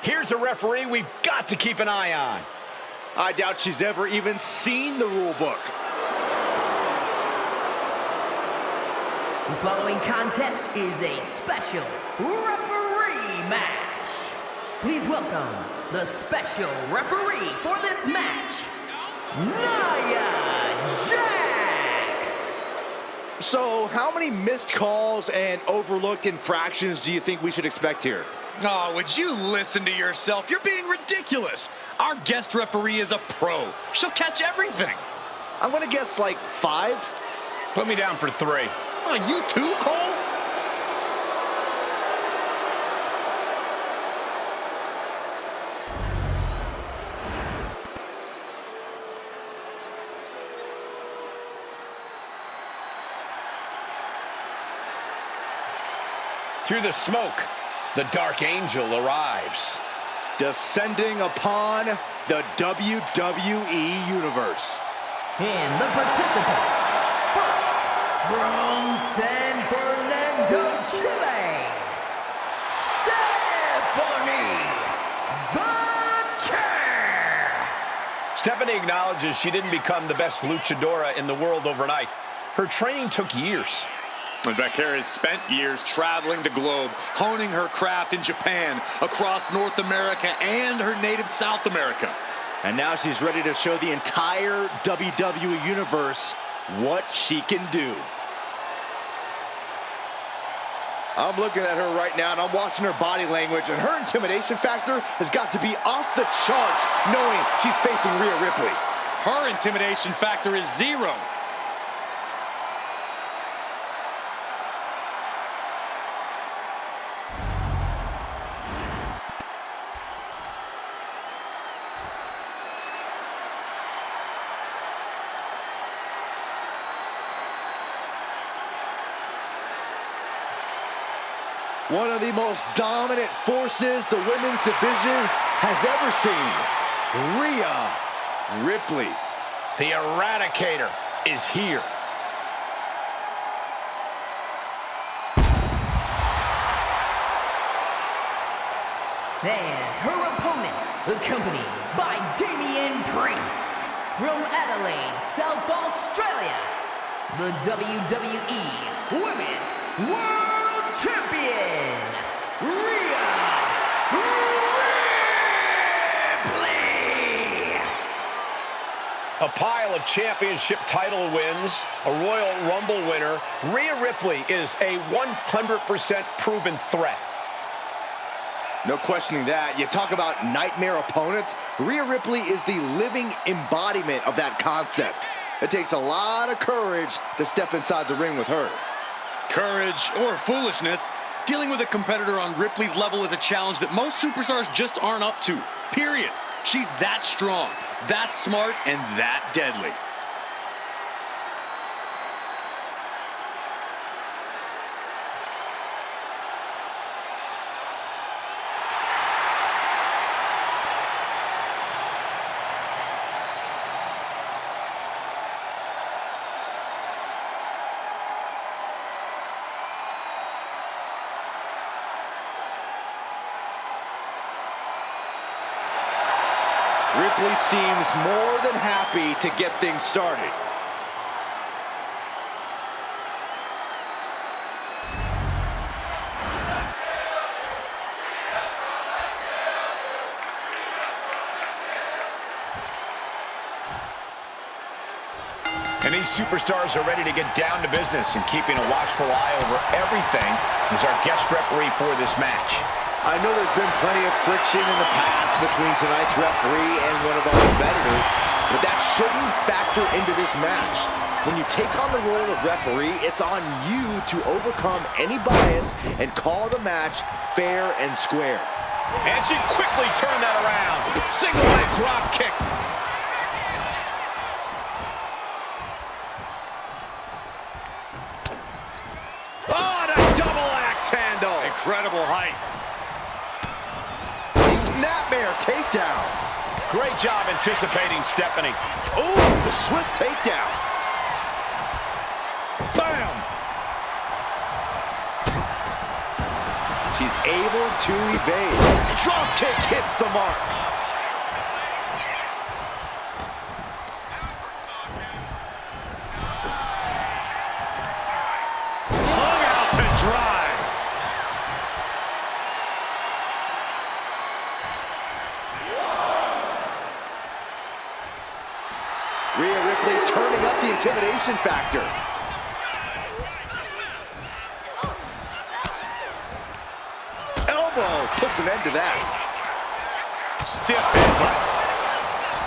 Here's a referee we've got to keep an eye on. I doubt she's ever even seen the rule book. The following contest is a special referee match. Please welcome the special referee for this match, Nia Jax. So, how many missed calls and overlooked infractions do you think we should expect here? Oh, would you listen to yourself? You're being ridiculous. Our guest referee is a pro. She'll catch everything. I'm gonna guess like 5. Put me down for 3. Oh, you too, Cole? Through the smoke, the Dark Angel arrives. Descending upon the WWE Universe. And the participants, first, from San Fernando, Chile, Stephanie acknowledges she didn't become the best luchadora in the world overnight. Her training took years. And Becker has spent years traveling the globe, honing her craft in Japan, across North America, and her native South America. And now she's ready to show the entire WWE Universe what she can do. I'm looking at her right now, and I'm watching her body language, and her intimidation factor has got to be off the charts, knowing she's facing Rhea Ripley. Her intimidation factor is 0. One of the most dominant forces the women's division has ever seen. Rhea Ripley. The Eradicator is here. And her opponent, accompanied by Damian Priest, from Adelaide, South Australia, the WWE Women's World Champion, Rhea Ripley. A pile of championship title wins, a Royal Rumble winner, Rhea Ripley is a 100% proven threat. No questioning that. You talk about nightmare opponents. Rhea Ripley is the living embodiment of that concept. It takes a lot of courage to step inside the ring with her. Courage or foolishness, dealing with a competitor on Ripley's level is a challenge that most superstars just aren't up to. Period. She's that strong, that smart, and that deadly. Ripley seems more than happy to get things started. And these superstars are ready to get down to business, and keeping a watchful eye over everything is our guest referee for this match. I know there's been plenty of friction in the past between tonight's referee and one of our competitors, but that shouldn't factor into this match. When you take on the role of referee, it's on you to overcome any bias and call the match fair and square. And she quickly turned that around. Single leg drop kick. Oh, and a double axe handle. Incredible height. Snapmare takedown. Great job anticipating Stephanie. Oh, the swift takedown. Bam! She's able to evade. Drop kick hit the mark. Hung out to dry. Rhea Ripley turning up the intimidation factor. Elbow puts an end to that. Stiff headbutt.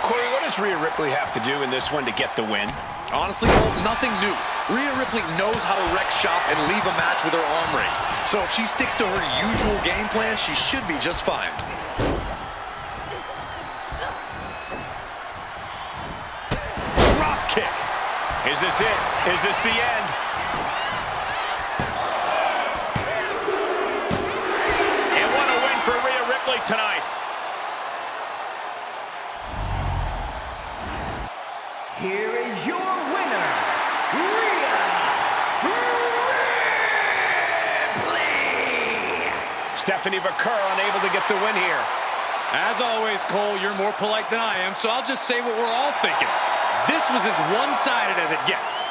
Corey, what does Rhea Ripley have to do in this one to get the win? Honestly, Cole, nothing new. Rhea Ripley knows how to wreck shop and leave a match with her arm raised. So if she sticks to her usual game plan, she should be just fine. Drop kick. Is this it? Is this the end? And what a win for Rhea Ripley tonight. Here is your winner, Rhea Ripley. Stephanie Vaquer unable to get the win here. As always, Cole, you're more polite than I am, so I'll just say what we're all thinking. This was as one-sided as it gets.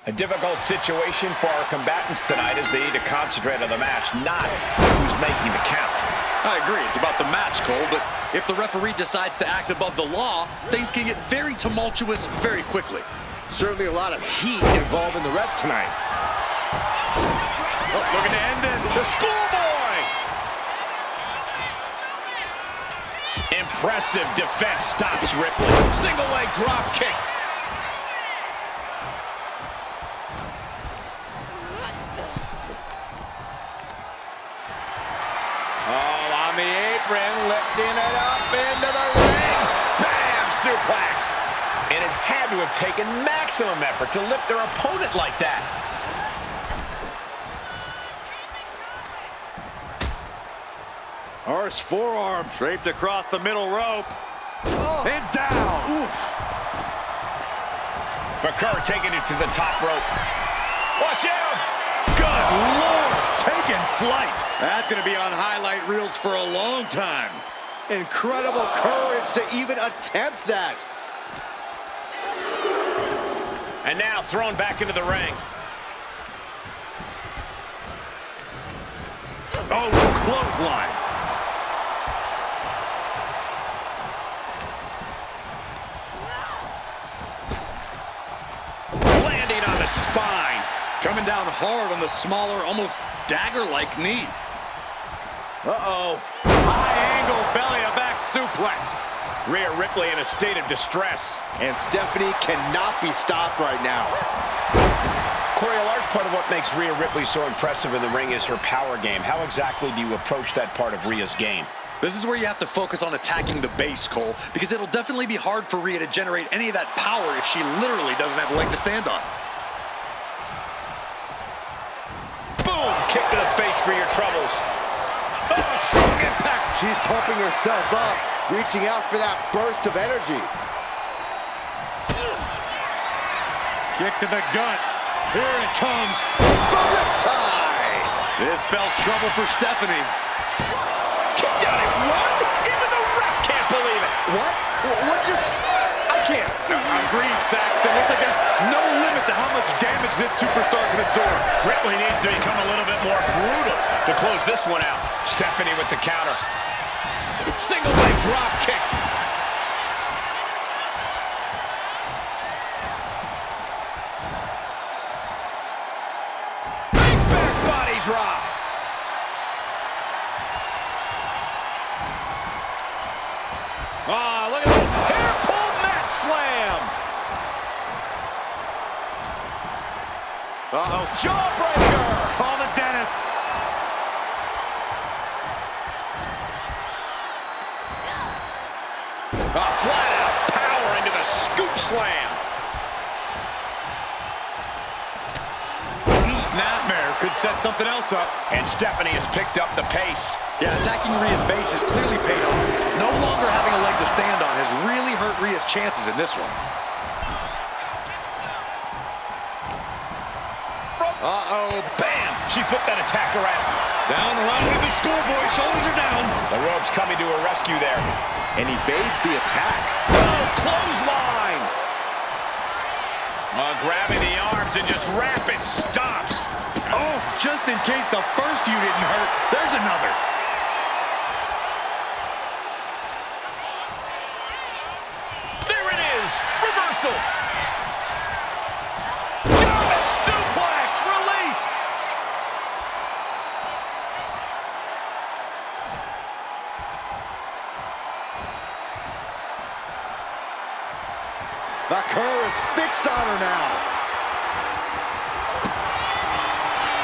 A difficult situation for our combatants tonight as they need to concentrate on the match, not who's making the count. I agree, it's about the match, Cole, but if the referee decides to act above the law, things can get very tumultuous very quickly. Certainly a lot of heat involved in the ref tonight. Oh, looking to end this. The schoolboy! Impressive defense stops Ripley. Single leg drop kick. The apron, lifting it up into the ring. Bam! Suplex. And it had to have taken maximum effort to lift their opponent like that. Harsh forearm draped across the middle rope. Oh. And down. Oof. Vaquer taking it to the top rope. Watch out! Good Lord! Taking flight. That's going to be on highlight reels for a long time. Incredible courage to even attempt that. And now thrown back into the ring. Oh, clothesline. Landing on the spine. Coming down hard on the smaller, almost dagger-like knee. Uh-oh. High angle belly-to-back suplex. Rhea Ripley in a state of distress. And Stephanie cannot be stopped right now. Corey, a large part of what makes Rhea Ripley so impressive in the ring is her power game. How exactly do you approach that part of Rhea's game? This is where you have to focus on attacking the base, Cole, because it'll definitely be hard for Rhea to generate any of that power if she literally doesn't have a leg to stand on. Boom! Kick to the face for your troubles. Oh, strong impact. She's pumping herself up, reaching out for that burst of energy. Kick to the gut. Here it comes. The riptide. This spells trouble for Stephanie. Kicked out at one? Even the ref can't believe it. What? What just... I can't. Agreed, Saxton. Looks like there's no limit to how much damage this superstar can absorb. Ripley needs to become a little bit more brutal to close this one out. Stephanie with the counter. Single leg drop kick. Big back body drop. Ah, look at this. Hair pull mat slam. Uh-oh. Jawbreaker. Call the dentist. Flat out power into the scoop slam. Snapmare could set something else up. And Stephanie has picked up the pace. Yeah, attacking Rhea's base has clearly paid off. No longer hurt Rhea's chances in this one. Uh-oh, bam! She flipped that attack around. Down around with the schoolboy, shoulders are down. The ropes coming to her rescue there. And evades the attack. Oh, clothesline! Grabbing the arms and just rapid stops. Oh, just in case the first few didn't hurt, there's another. There it is! Reversal! German suplex! Released! Vaquer is fixed on her now.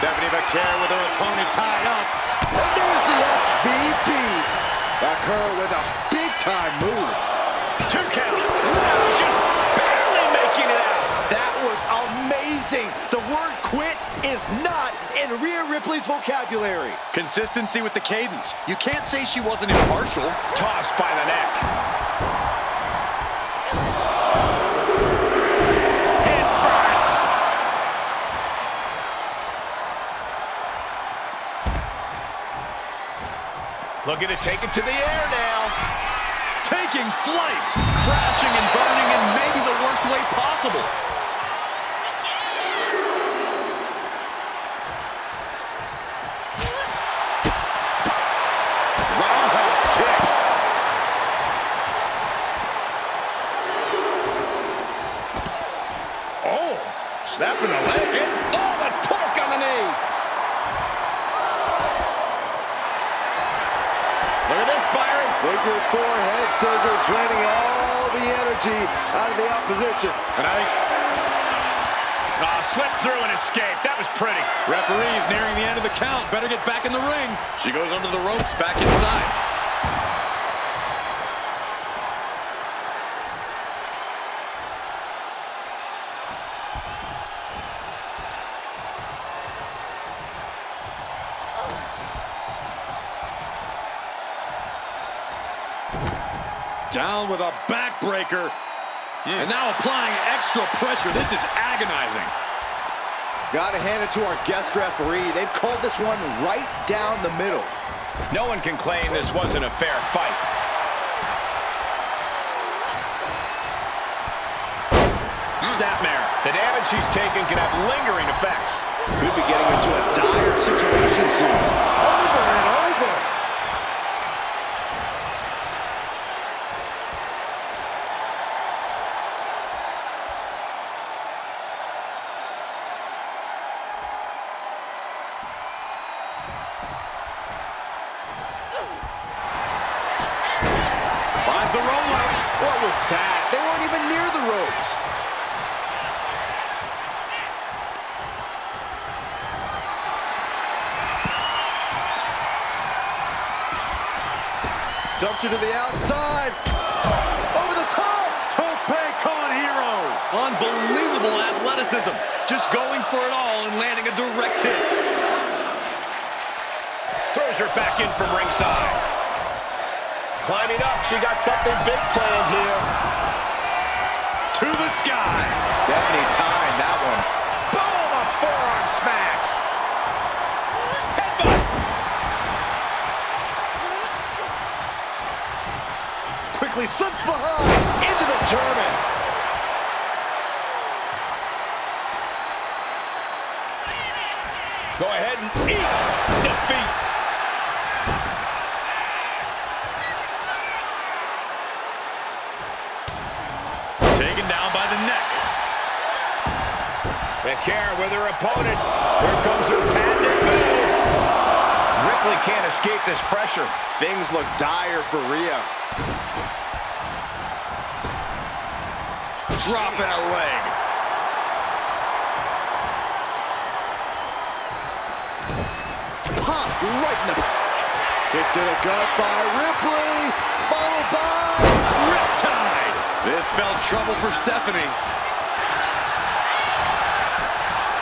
Stephanie Vaquer with her opponent tied up. And there's the SVP. Vaquer with a big-time move. 2 count. Just barely making it out. That was amazing. The word quit is not in Rhea Ripley's vocabulary. Consistency with the cadence. You can't say she wasn't impartial. Tossed by the neck. Head first. Looking to take it to the air now. Taking flight. Crashing and burning in maybe the worst way possible. Roundhouse kick. Oh, snapping the leg. And, oh, the torque on the knee. Look at this, Byron. Figure 4 head scissor, draining all the energy out of the opposition. And I think... slipped through and escaped. That was pretty. Referee's nearing the end of the count. Better get back in the ring. She goes under the ropes, back inside. Down with a backbreaker. And now applying extra pressure. This is agonizing. Got to hand it to our guest referee. They've called this one right down the middle. No one can claim this wasn't a fair fight. Snapmare. The damage she's taken can have lingering effects. Could be getting into a dire situation soon. Over and over. Finds the roller. What was that? They weren't even near the ropes. Dumps her to the outside. Over the top. Tope con hero. Unbelievable athleticism. Just going for it all and landing a direct hit. Throws her back in from ringside. Climbing up, she got something big planned here. To the sky. Stephanie timed that one. Boom, a forearm smack. Headbutt. Quickly slips behind. Into the German. Go ahead and eat defeat. Taken down by the neck. Vaquer with her opponent. Here comes her patented move. Ripley can't escape this pressure. Things look dire for Rhea. Dropping a leg. Popped right in the... Kick to the gut by Ripley. Followed by... Riptide. This spells trouble for Stephanie.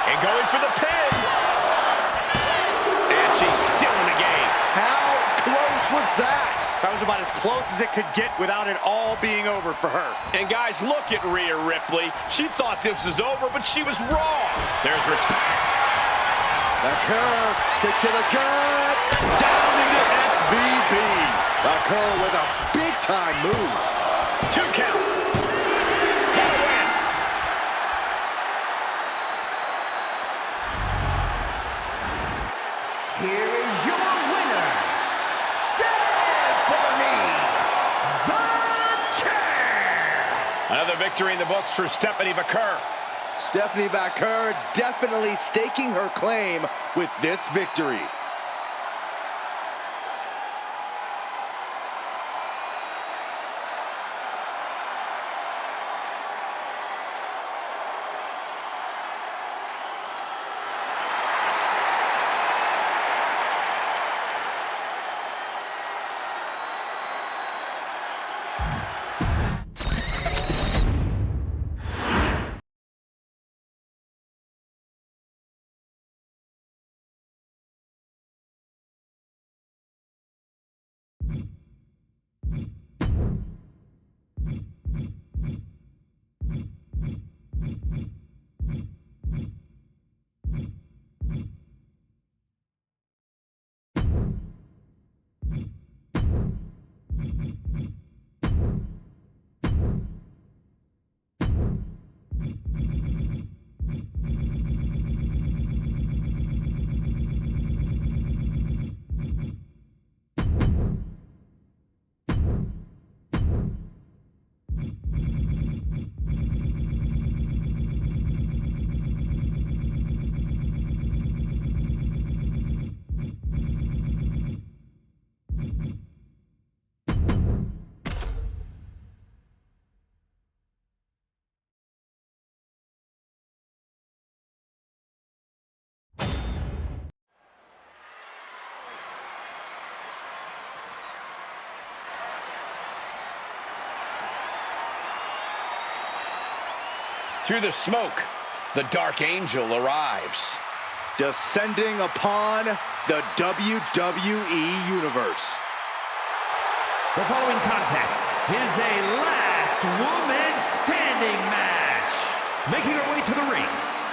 And going for the pin. And she's still in the game. How close was that? That was about as close as it could get without it all being over for her. And guys, look at Rhea Ripley. She thought this was over, but she was wrong. There's Rich. The curve, kick to the gut, down into SVB. The curve with a big-time move. 2 count. Got a win. Here is your winner, Stephanie Vaquer. Another victory in the books for Stephanie Vaquer. Stephanie Vaquer definitely staking her claim with this victory. Through the smoke, the Dark Angel arrives. Descending upon the WWE Universe. The following contest is a last woman standing match. Making her way to the ring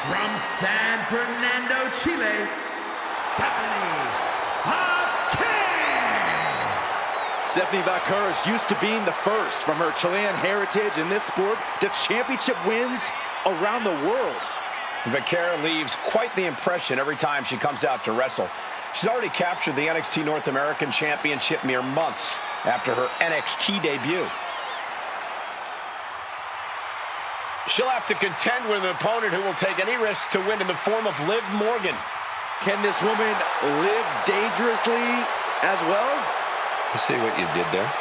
from San Fernando, Chile, Stephanie Vaquer. Stephanie Vaquer is used to being the first from her Chilean heritage in this sport to championship wins around the world. Vaquer leaves quite the impression every time she comes out to wrestle. She's already captured the NXT North American Championship mere months after her NXT debut. She'll have to contend with an opponent who will take any risk to win in the form of Liv Morgan. Can this woman live dangerously as well? You see what you did there?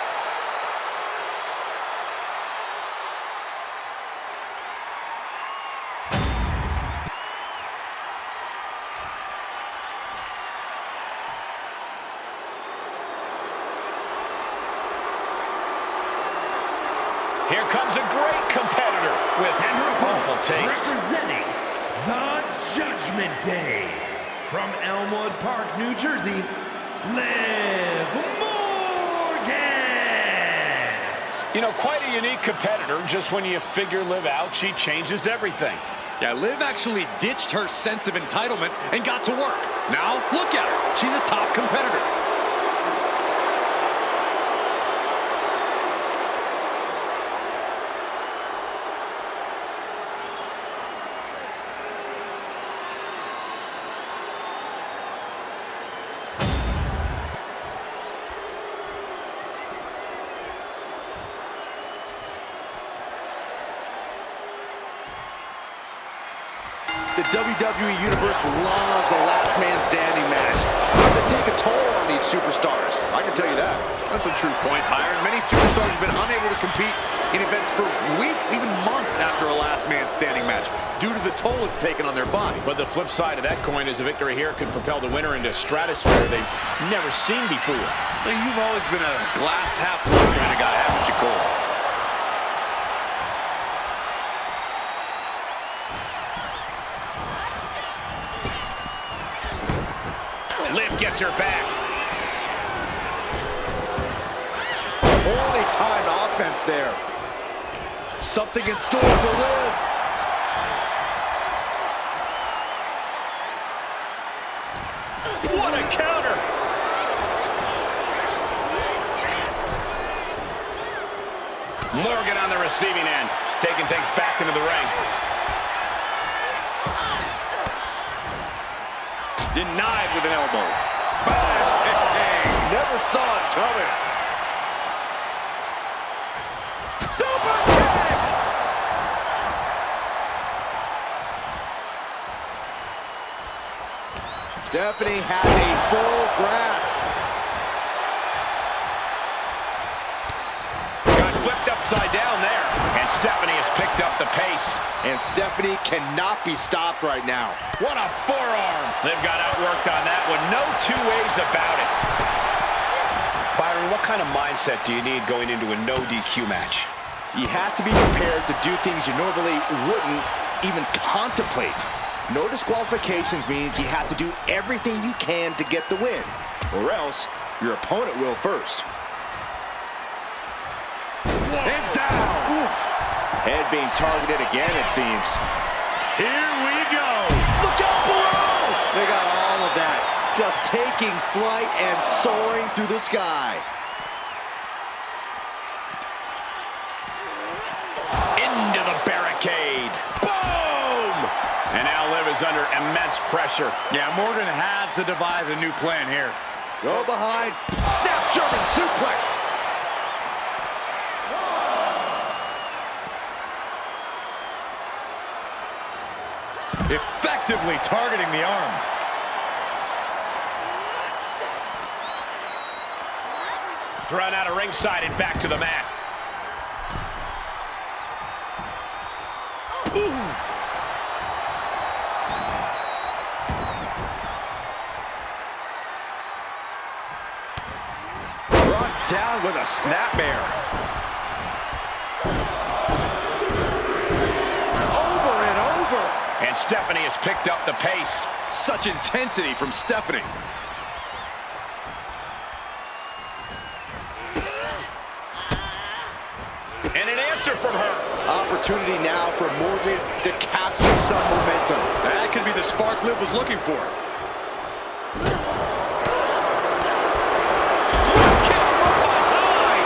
Here comes a great competitor with awful taste. Representing the Judgment Day from Elmwood Park, New Jersey, Liv Morgan. You know, quite a unique competitor. Just when you figure Liv out, she changes everything. Yeah, Liv actually ditched her sense of entitlement and got to work. Now, look at her. She's a top competitor. The WWE Universe loves a last man standing match. They take a toll on these superstars. I can tell you that. That's a true point, Byron. Many superstars have been unable to compete in events for weeks, even months after a last man standing match due to the toll it's taken on their body. But the flip side of that coin is a victory here could propel the winner into a stratosphere they've never seen before. You've always been a glass half full kind of guy, haven't you, Cole? Liv gets her back. perfectly timed offense there. Something in store for Liv. What a counter! Morgan on the receiving end, taking things back into the ring. Denied with an elbow. Bang! Never saw it coming. Super kick! Stephanie has a full grasp. Got flipped upside down there, and Stephanie has picked up the pace. And Stephanie cannot be stopped right now. What a forearm! They've got outworked on that one. No two ways about it. Byron, what kind of mindset do you need going into a no DQ match? You have to be prepared to do things you normally wouldn't even contemplate. No disqualifications means you have to do everything you can to get the win, or else your opponent will first. And down! Oof. Head being targeted again, it seems. Here we go! Look out below! They got all of that, just taking flight and soaring through the sky. Into the barricade. Boom! And now Liv is under immense pressure. Yeah, Morgan has to devise a new plan here. Go behind. Snap German suplex. Effectively targeting the arm. Thrown out of ringside and back to the mat. Ooh. Brought down with a snapmare. Over and over. And Stephanie has picked up the pace. Such intensity from Stephanie. And an answer from her. Opportunity now for Morgan to capture some momentum. That could be the spark Liv was looking for. Drop kick from behind.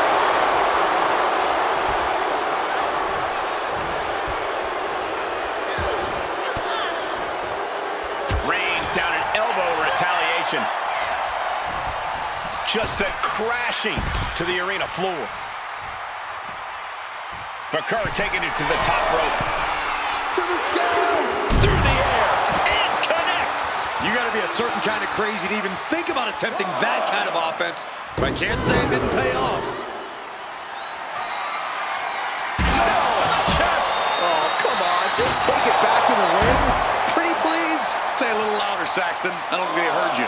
Range down an elbow retaliation. Just sent crashing to the arena floor. Bakar taking it to the top rope. To the sky. Through the air. It connects. You got to be a certain kind of crazy to even think about attempting that kind of offense. But I can't say it didn't pay off. Oh, the chest. Oh, come on. Just take it back in the ring. Pretty please. Say a little louder, Saxton. I don't think they heard you.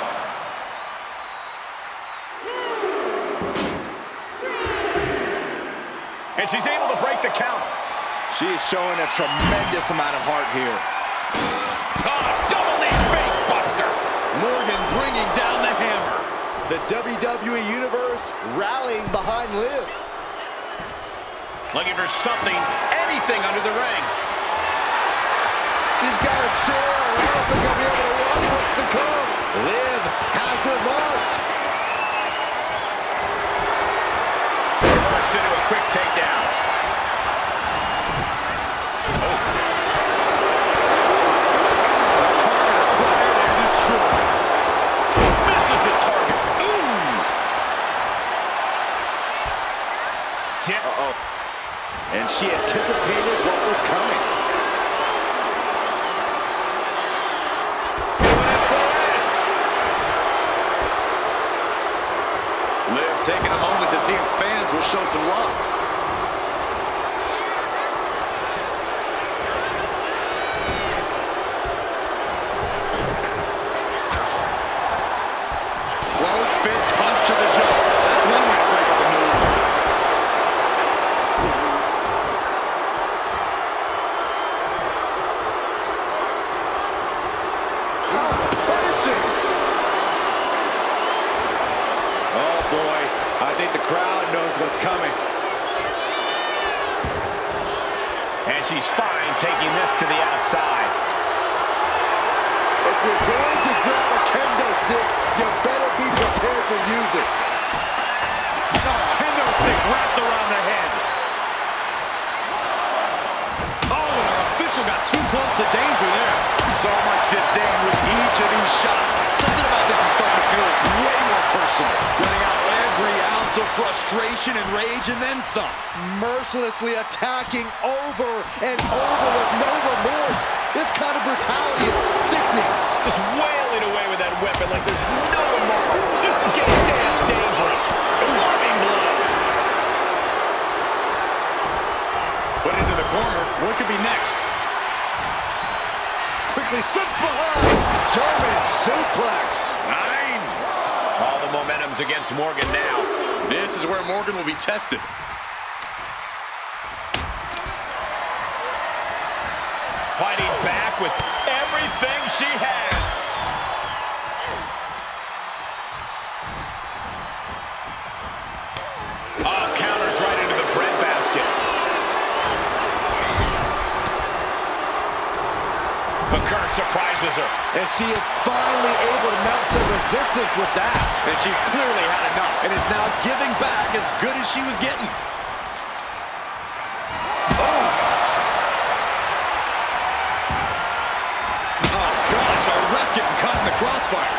And she's able to break the count. She is showing a tremendous amount of heart here. Oh, double knee face buster. Morgan bringing down the hammer. The WWE Universe rallying behind Liv. Looking for something, anything under the ring. She's got a chair. I don't think I'll be able to watch what's to come. Liv has her marked. Forced into a quick takedown. Oh. Target acquired and destroyed. Misses the target. Ooh. Tip. Uh-oh. And she anticipated what was coming. Liv taking a moment to see if fans will show some love. Closed fist punch to the jaw. That's one way to break up a move. Punishing. Oh, boy. I think the crowd knows what's coming. And she's fine taking this to the outside. If you're going to grab a kendo stick, you better be prepared to use it. No, kendo stick wrapped around the head. Oh, and our official got too close to danger there. So much disdain with each of these shots. Something about this is starting to feel way more personal. Letting out every ounce of frustration and rage and then some. Mercilessly attacking over and over with no remorse. This kind of brutality is sickening. Just wailing away with that weapon like there's no tomorrow. This is getting damn dangerous. Loving blow. Put into the corner. What could be next? Quickly slips behind. German suplex. 9. All the momentum's against Morgan now. This is where Morgan will be tested. Fighting back with everything she has. Oh, counters right into the breadbasket. The curse surprises her. And she is finally able to mount some resistance with that. And she's clearly had enough and is now giving back as good as she was getting. Getting caught in the crossfire.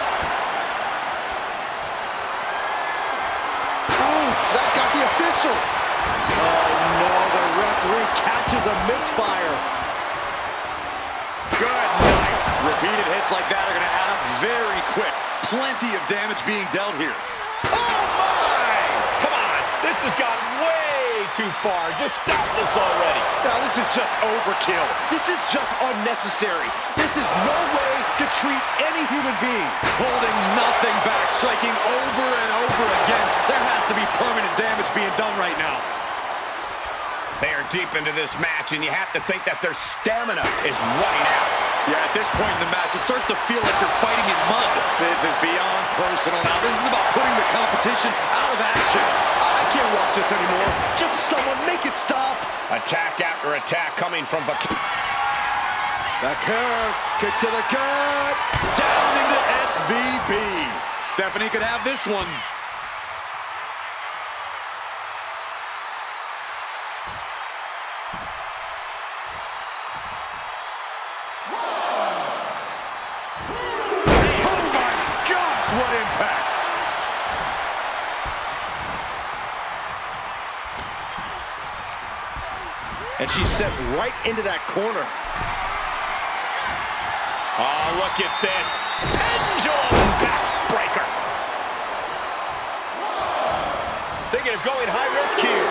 Oh, that got the official. Oh, no, the referee catches a misfire. Good night. Repeated hits like that are going to add up very quick. Plenty of damage being dealt here. Oh, my! Come on, this has gone way too far. Just stop this already. Now, this is just overkill. This is just unnecessary. This is no way to treat any human being. Holding nothing back, striking over and over again. There has to be permanent damage being done right now. They are deep into this match, and you have to think that their stamina is running out. Yeah, at this point in the match, it starts to feel like you're fighting in mud. This is beyond personal now. This is about putting the competition out of action. I can't watch this anymore. Just someone make it stop. Attack after attack coming from the curve, kick to the gut. Down into SVB. Stephanie could have this one. Oh my gosh, what impact. And she's set right into that corner. Oh, look at this. Pendulum backbreaker. Thinking of going high risk here.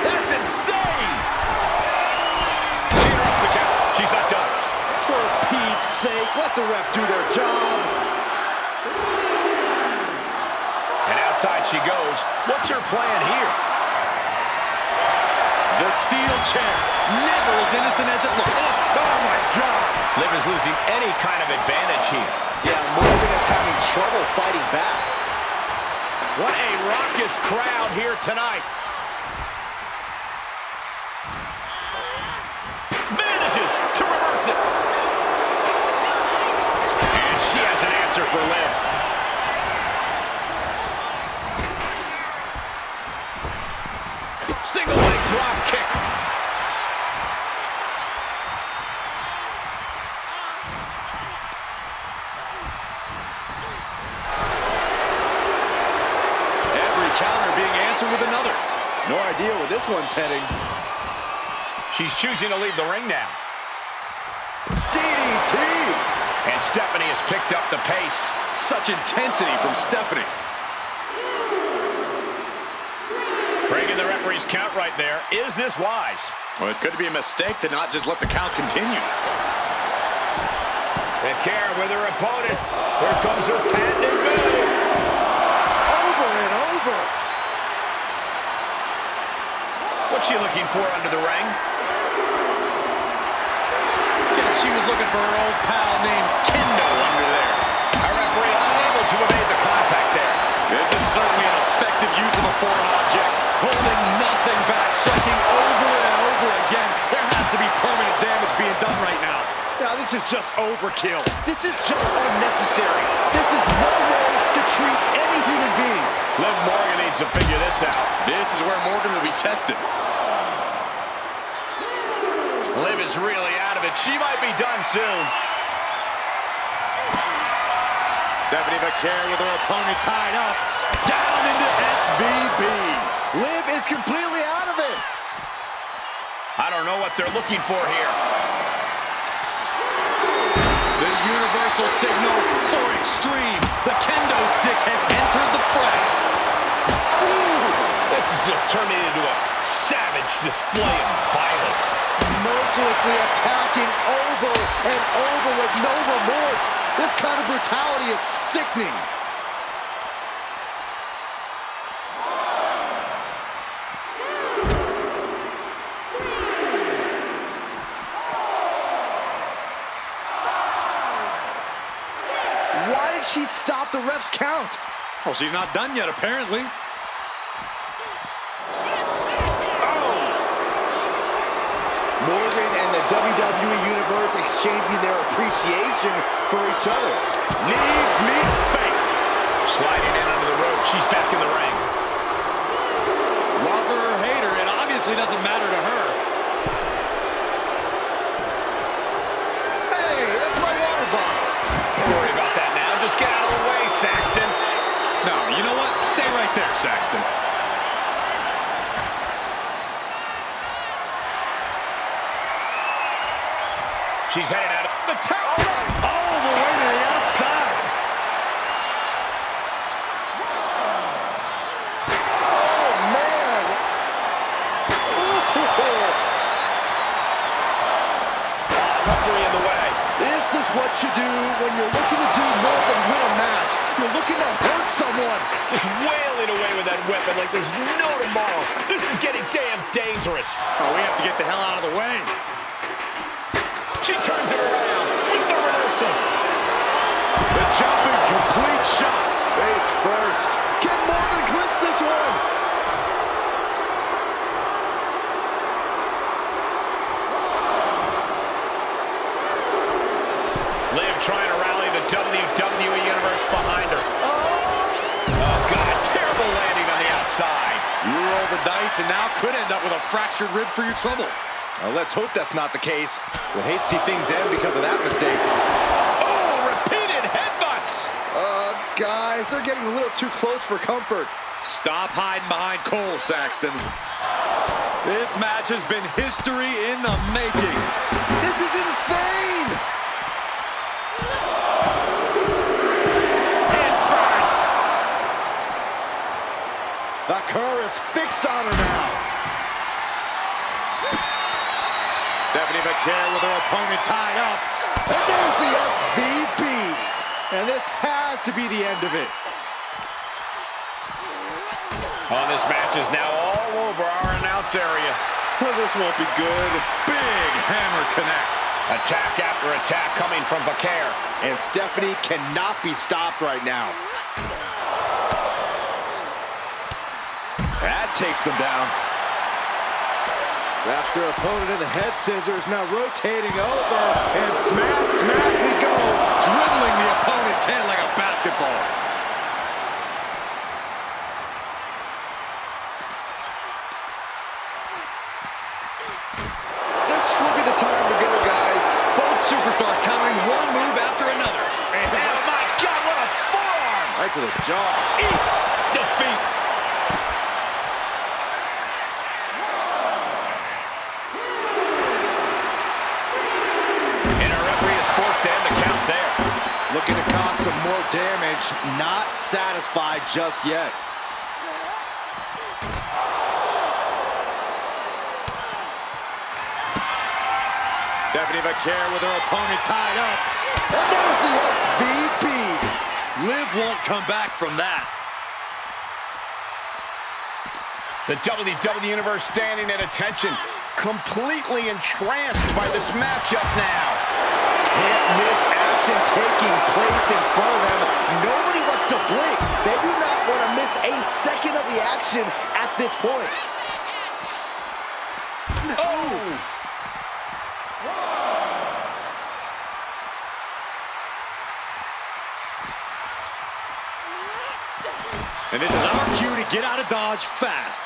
That's insane. She interrupts the count. She's not done. For Pete's sake, let the ref do their job. And outside she goes. What's her plan here? The steel chair, never as innocent as it looks. Oh my God. Liv is losing any kind of advantage here. Yeah, Morgan is having trouble fighting back. What a raucous crowd here tonight. Manages to reverse it. And she has an answer for Liv. Single leg drop kick. Every counter being answered with another. No idea where this one's heading. She's choosing to leave the ring now. DDT! And Stephanie has picked up the pace. Such intensity from Stephanie. Breaking the referee's count right there. Is this wise? Well, it could be a mistake to not just let the count continue. Take care with her opponent. Here comes her patented move. Over and over. What's she looking for under the ring? Guess she was looking for her old pal named Kendo under there. Our referee unable to evade the contact there. This is certainly an effective use of a foreign object. Holding nothing back, is just overkill. This is just unnecessary. This is no way to treat any human being. Liv Morgan needs to figure this out. This is where Morgan will be tested. Liv is really out of it. She might be done soon. Stephanie McCare with her opponent tied up. Down into SVB. Liv is completely out of it. I don't know what they're looking for here. The universal signal for extreme. The kendo stick has entered the fray. This is just turning into a savage display of violence. Mercilessly attacking over and over with no remorse. This kind of brutality is sickening. Why did she stop the ref's count? Well, she's not done yet, apparently. Morgan and the WWE Universe exchanging their appreciation for each other. Knees meet face. Sliding in under the rope. She's back in the ring. Love her or hate her, it obviously doesn't matter to her. Hey, that's my water bottle. Don't worry about that now. Just get out of the way, Saxton. No, you know what? Stay right there, Saxton. She's headed out of the towel. All the way to the outside. Oh, man. Ooh. Referee in the way. This is what you do when you're looking to do more than win a match. You're looking to hurt someone. Just wailing away with that weapon like there's no tomorrow. This is getting damn dangerous. Oh, we have to get the hell out of the way. She turns it around with the reversal. The jumping complete shot. Face first. Can Morgan clinch this one? Liv trying to rally the WWE Universe behind her. Oh, God. Terrible landing on the outside. You roll the dice and now could end up with a fractured rib for your trouble. Well, let's hope that's not the case. We'll hate to see things end because of that mistake. Oh, repeated headbutts. Guys, they're getting a little too close for comfort. Stop hiding behind Cole, Saxton. This match has been history in the making. This is insane! Head first. The Cur is fixed on her now. Stephanie McCare with her opponent tied up. And there's the SVB. And this has to be the end of it. Oh, this match is now all over our announce area. Oh, this won't be good. Big hammer connects. Attack after attack coming from McCare. And Stephanie cannot be stopped right now. That takes them down. Wraps their opponent in the head scissors, now rotating over, and smash, smash we go. Dribbling the opponent's head like a basketball. This will be the time to go, guys. Both superstars countering one move after another. Oh, my God, what a forearm. Right to the jaw. Eat defeat. Forced to end the count there. Looking to cause some more damage. Not satisfied just yet. Stephanie McCare with her opponent tied up. And there's the SVB. Liv won't come back from that. The WWE Universe standing at attention, completely entranced by this matchup now. Can't miss action taking place in front of them. Nobody wants to blink. They do not want to miss a second of the action at this point. Oh! And this is our cue to get out of Dodge fast.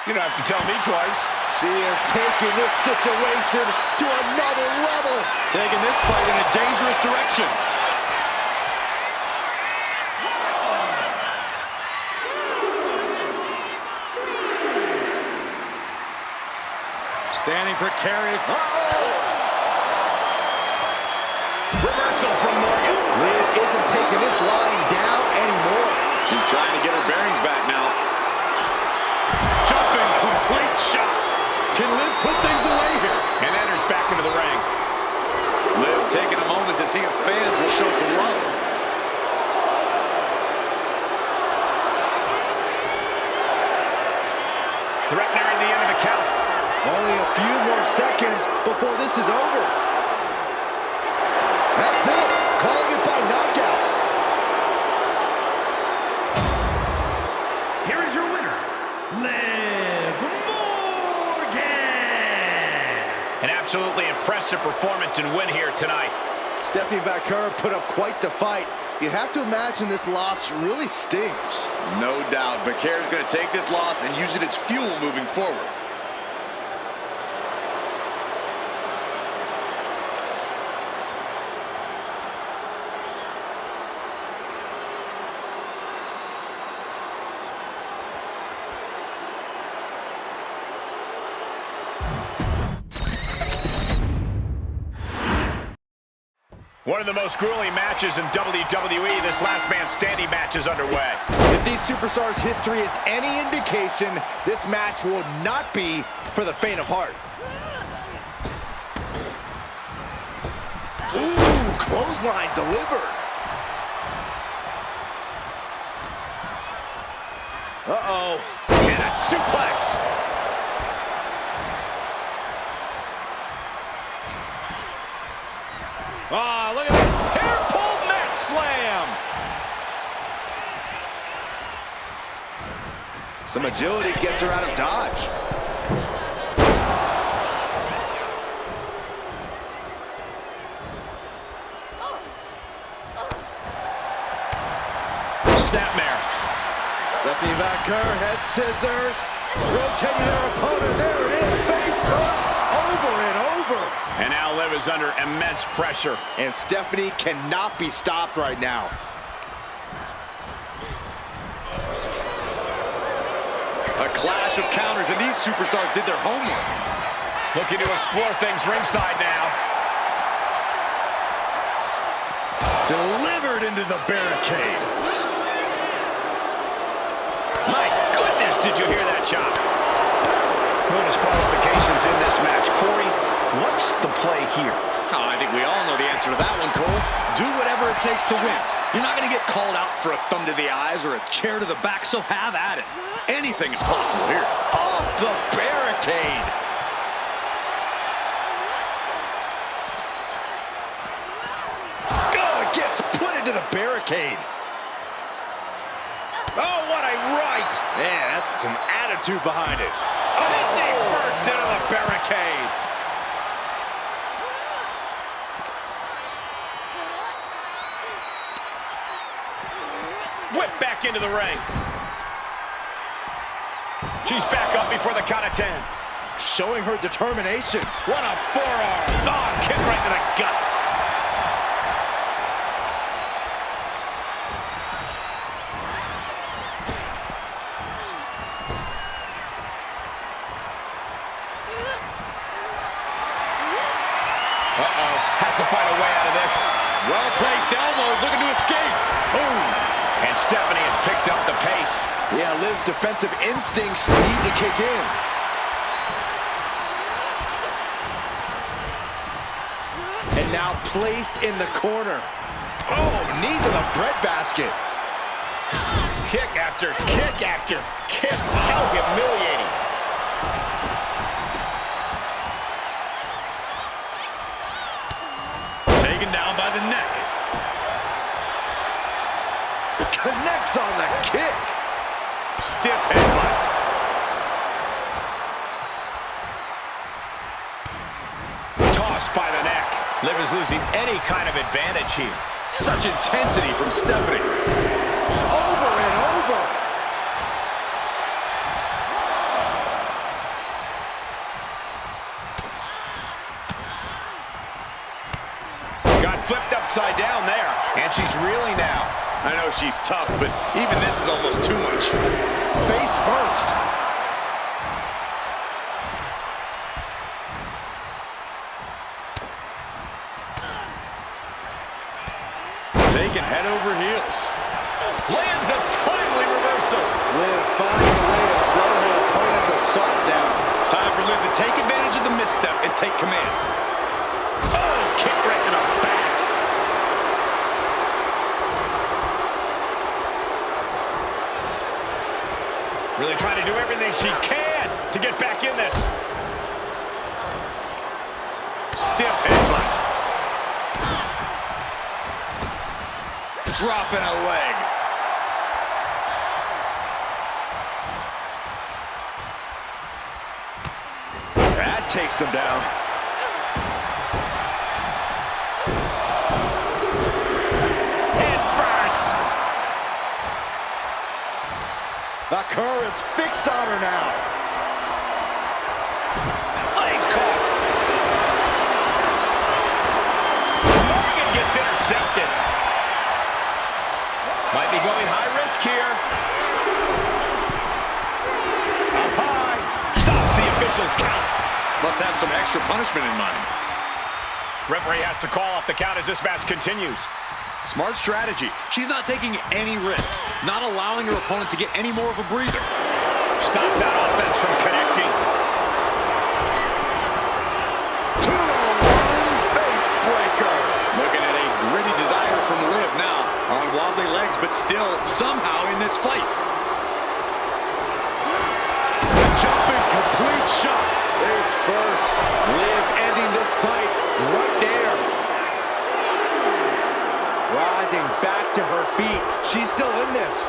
You don't have to tell me twice. She is taking this situation to another level. Taking this fight in a dangerous direction. Standing precarious. Reversal from Morgan. Liv isn't taking this lying down anymore. She's trying to get her bearings back now. Jumping, complete shot. Can Liv put things away here? And enters back into the ring. Liv taking a moment to see if fans will show some love. Threatening the end of the count. Only a few more seconds before this is over. That's it. Calling it by knockout. Here is your winner, Liv Morgan. An absolutely impressive performance and win here tonight. Stephanie Vaquer put up quite the fight. You have to imagine this loss really stings. No doubt, Vaquer is going to take this loss and use it as fuel moving forward. One of the most grueling matches in WWE. This last man standing match is underway. If these superstars' history is any indication, this match will not be for the faint of heart. Ooh, clothesline delivered. Uh-oh. And a suplex. Ah, look at this. Hair pull mat slam. Some agility gets her out of dodge. Snapmare. Stephanie Vaquer, head scissors. Rotating their opponent. There it is. Face first. Over and over. And now Liv is under immense pressure. And Stephanie cannot be stopped right now. A clash of counters, and these superstars did their homework. Looking to explore things ringside now. Delivered into the barricade. My goodness, did you hear that chop? No disqualifications in this match. Corey, what's the play here? Oh, I think we all know the answer to that one, Cole. Do whatever it takes to win. You're not going to get called out for a thumb to the eyes or a chair to the back, so have at it. Anything is possible here. Off the barricade. Oh, it gets put into the barricade. Oh, what a right! Man, that's some attitude behind it. Knee first into the barricade. Whip back into the ring. She's back up before the count of 10. Showing her determination. What a forearm. Oh, kick right to the gut. Uh-oh. Has to find a way out of this. Well-placed elbows, looking to escape. Boom. And Stephanie has picked up the pace. Yeah, Liv's defensive instincts need to kick in. And now placed in the corner. Oh, knee to the breadbasket. Kick after kick after kick. How humiliating. Taken down by the neck. Connects on the kick. Stiff headbutt. Tossed by the neck. Liv is losing any kind of advantage here. Such intensity from Stephanie. Over and over. flipped upside down there. And she's reeling now. I know she's tough, but even this is almost too much. Face first. Taken head over heels. Lands a timely reversal. Liv finds a way to slow her opponent's assault down. It's time for Liv to take advantage of the misstep and take command. Oh, kick right in the back. Really trying to do everything she can to get back in this. Stiff headbutt. Dropping a leg. That takes them down. Head first. Vaquer is fixed on her now. Legs caught. Morgan gets intercepted. Might be going high risk here. Up high. Stops the official's count. Must have some extra punishment in mind. Referee has to call off the count as this match continues. Smart strategy. She's not taking any risks, not allowing her opponent to get any more of a breather. Stops that offense from connecting. 2-1 face breaker. Looking at a gritty desire from Liv now. On wobbly legs, but still somehow in this fight. The jumping complete shot. Face first. Liv ending this fight right there. Rising back to her feet. She's still in this.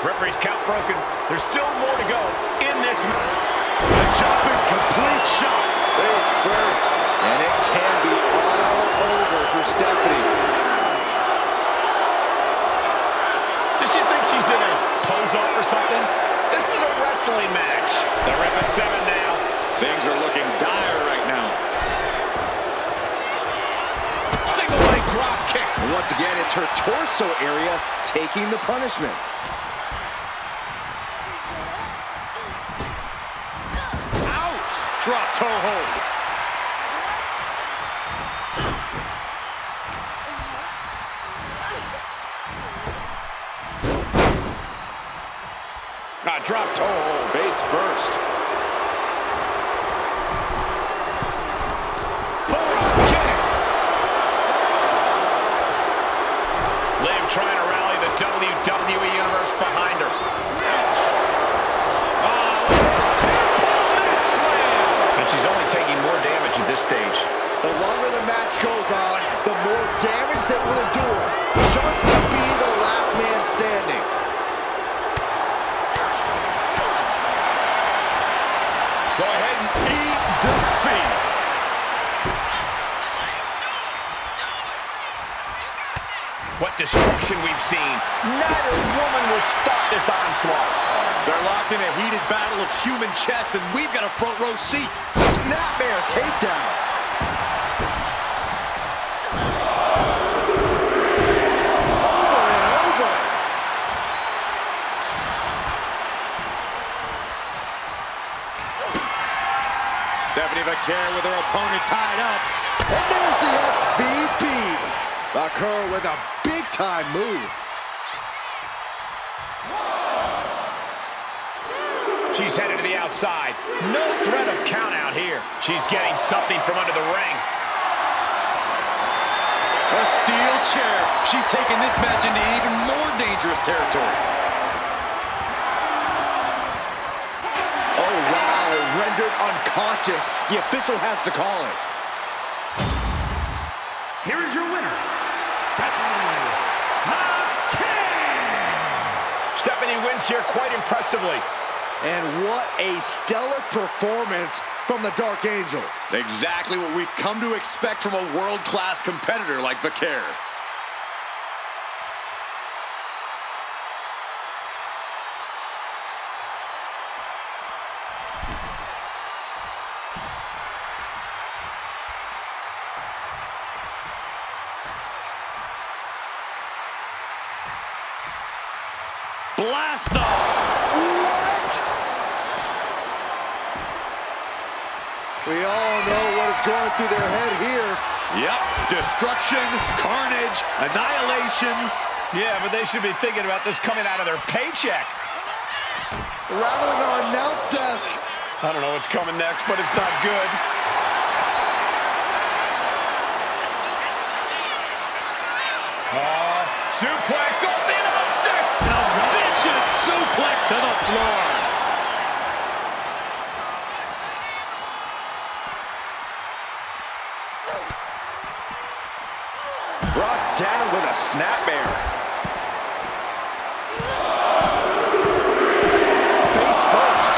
Referee's count broken. There's still more to go in this match. The jumping complete shot. Face first. And it can be all over for Stephanie. Does she think she's in a pose-off or something? This is a wrestling match. The ref at 7 now. Things are looking dire right now. Single leg drop kick. And once again, it's her torso area taking the punishment. Ouch! Drop toe hold. Drop toe hold. Face first. Pull-up kick. Liv trying to rally the WWE Universe behind her. And she's only taking more damage at this stage. The longer the match goes on, the more damage they will endure, just to be the last man standing. Go ahead and eat defeat. What destruction we've seen. Neither woman will stop this onslaught. They're locked in a heated battle of human chess, and we've got a front row seat. Snapmare takedown. Over and over. Stephanie Vaquer with her opponent tied up. And there's the SVP. Vaquer with a big-time move. She's headed to the outside. No threat of count out here. She's getting something from under the ring. A steel chair. She's taking this match into even more dangerous territory. Oh, wow. Rendered unconscious. The official has to call it. Here is your winner, Stephanie Vaquer. Stephanie wins here quite impressively. And what a stellar performance from the Dark Angel. Exactly what we've come to expect from a world-class competitor like Vaquer. Blast off. What? We all know what is going through their head here. Yep, destruction, carnage, annihilation. Yeah, but they should be thinking about this coming out of their paycheck. Rattling our announce desk. I don't know what's coming next, but it's not good. Suplex off the announce desk. A vicious suplex to the floor. Brought down with a snapmare. Face first.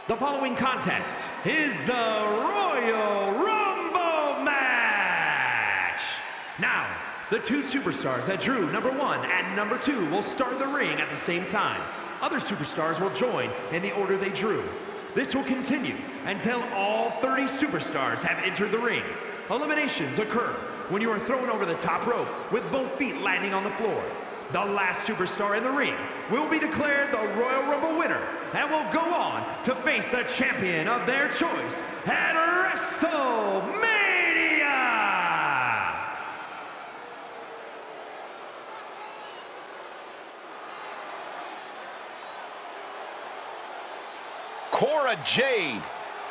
The following contest is the Royal Rumble match. Now, the two superstars that drew number 1 and number 2 will start the ring at the same time. Other superstars will join in the order they drew. This will continue until all 30 superstars have entered the ring. Eliminations occur when you are thrown over the top rope with both feet landing on the floor. The last superstar in the ring will be declared the Royal Rumble winner and will go on to face the champion of their choice at WrestleMania! Cora Jade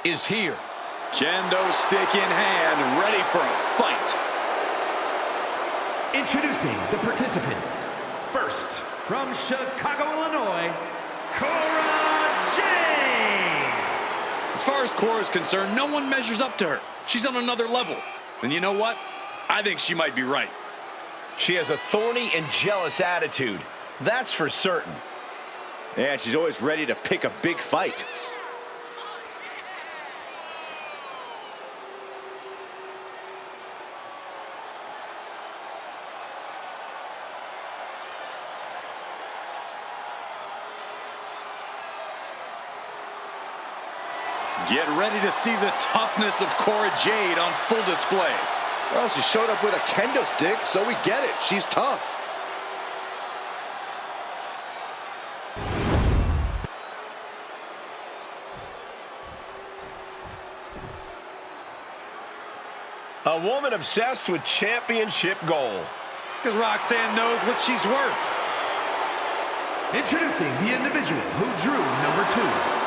is here. Kendo stick in hand, ready for a fight. Introducing the participants. First, from Chicago, Illinois, Cora Jade. As far as Cora is concerned, no one measures up to her. She's on another level. And you know what? I think she might be right. She has a thorny and jealous attitude. That's for certain. And she's always ready to pick a big fight. Get ready to see the toughness of Cora Jade on full display. Well, she showed up with a kendo stick, so we get it. She's tough. A woman obsessed with championship goal. Because Roxanne knows what she's worth. Introducing the individual who drew number 2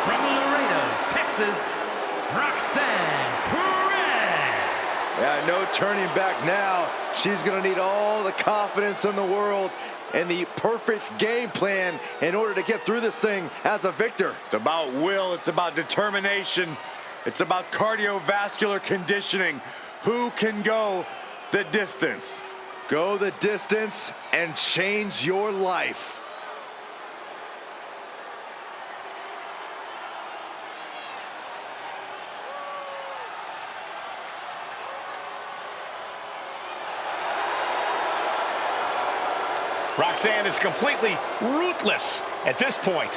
from Laredo, Texas, Roxanne Perez. Yeah, no turning back now. She's going to need all the confidence in the world and the perfect game plan in order to get through this thing as a victor. It's about will, it's about determination, it's about cardiovascular conditioning. Who can go the distance? Go the distance and change your life. Roxanne is completely ruthless at this point.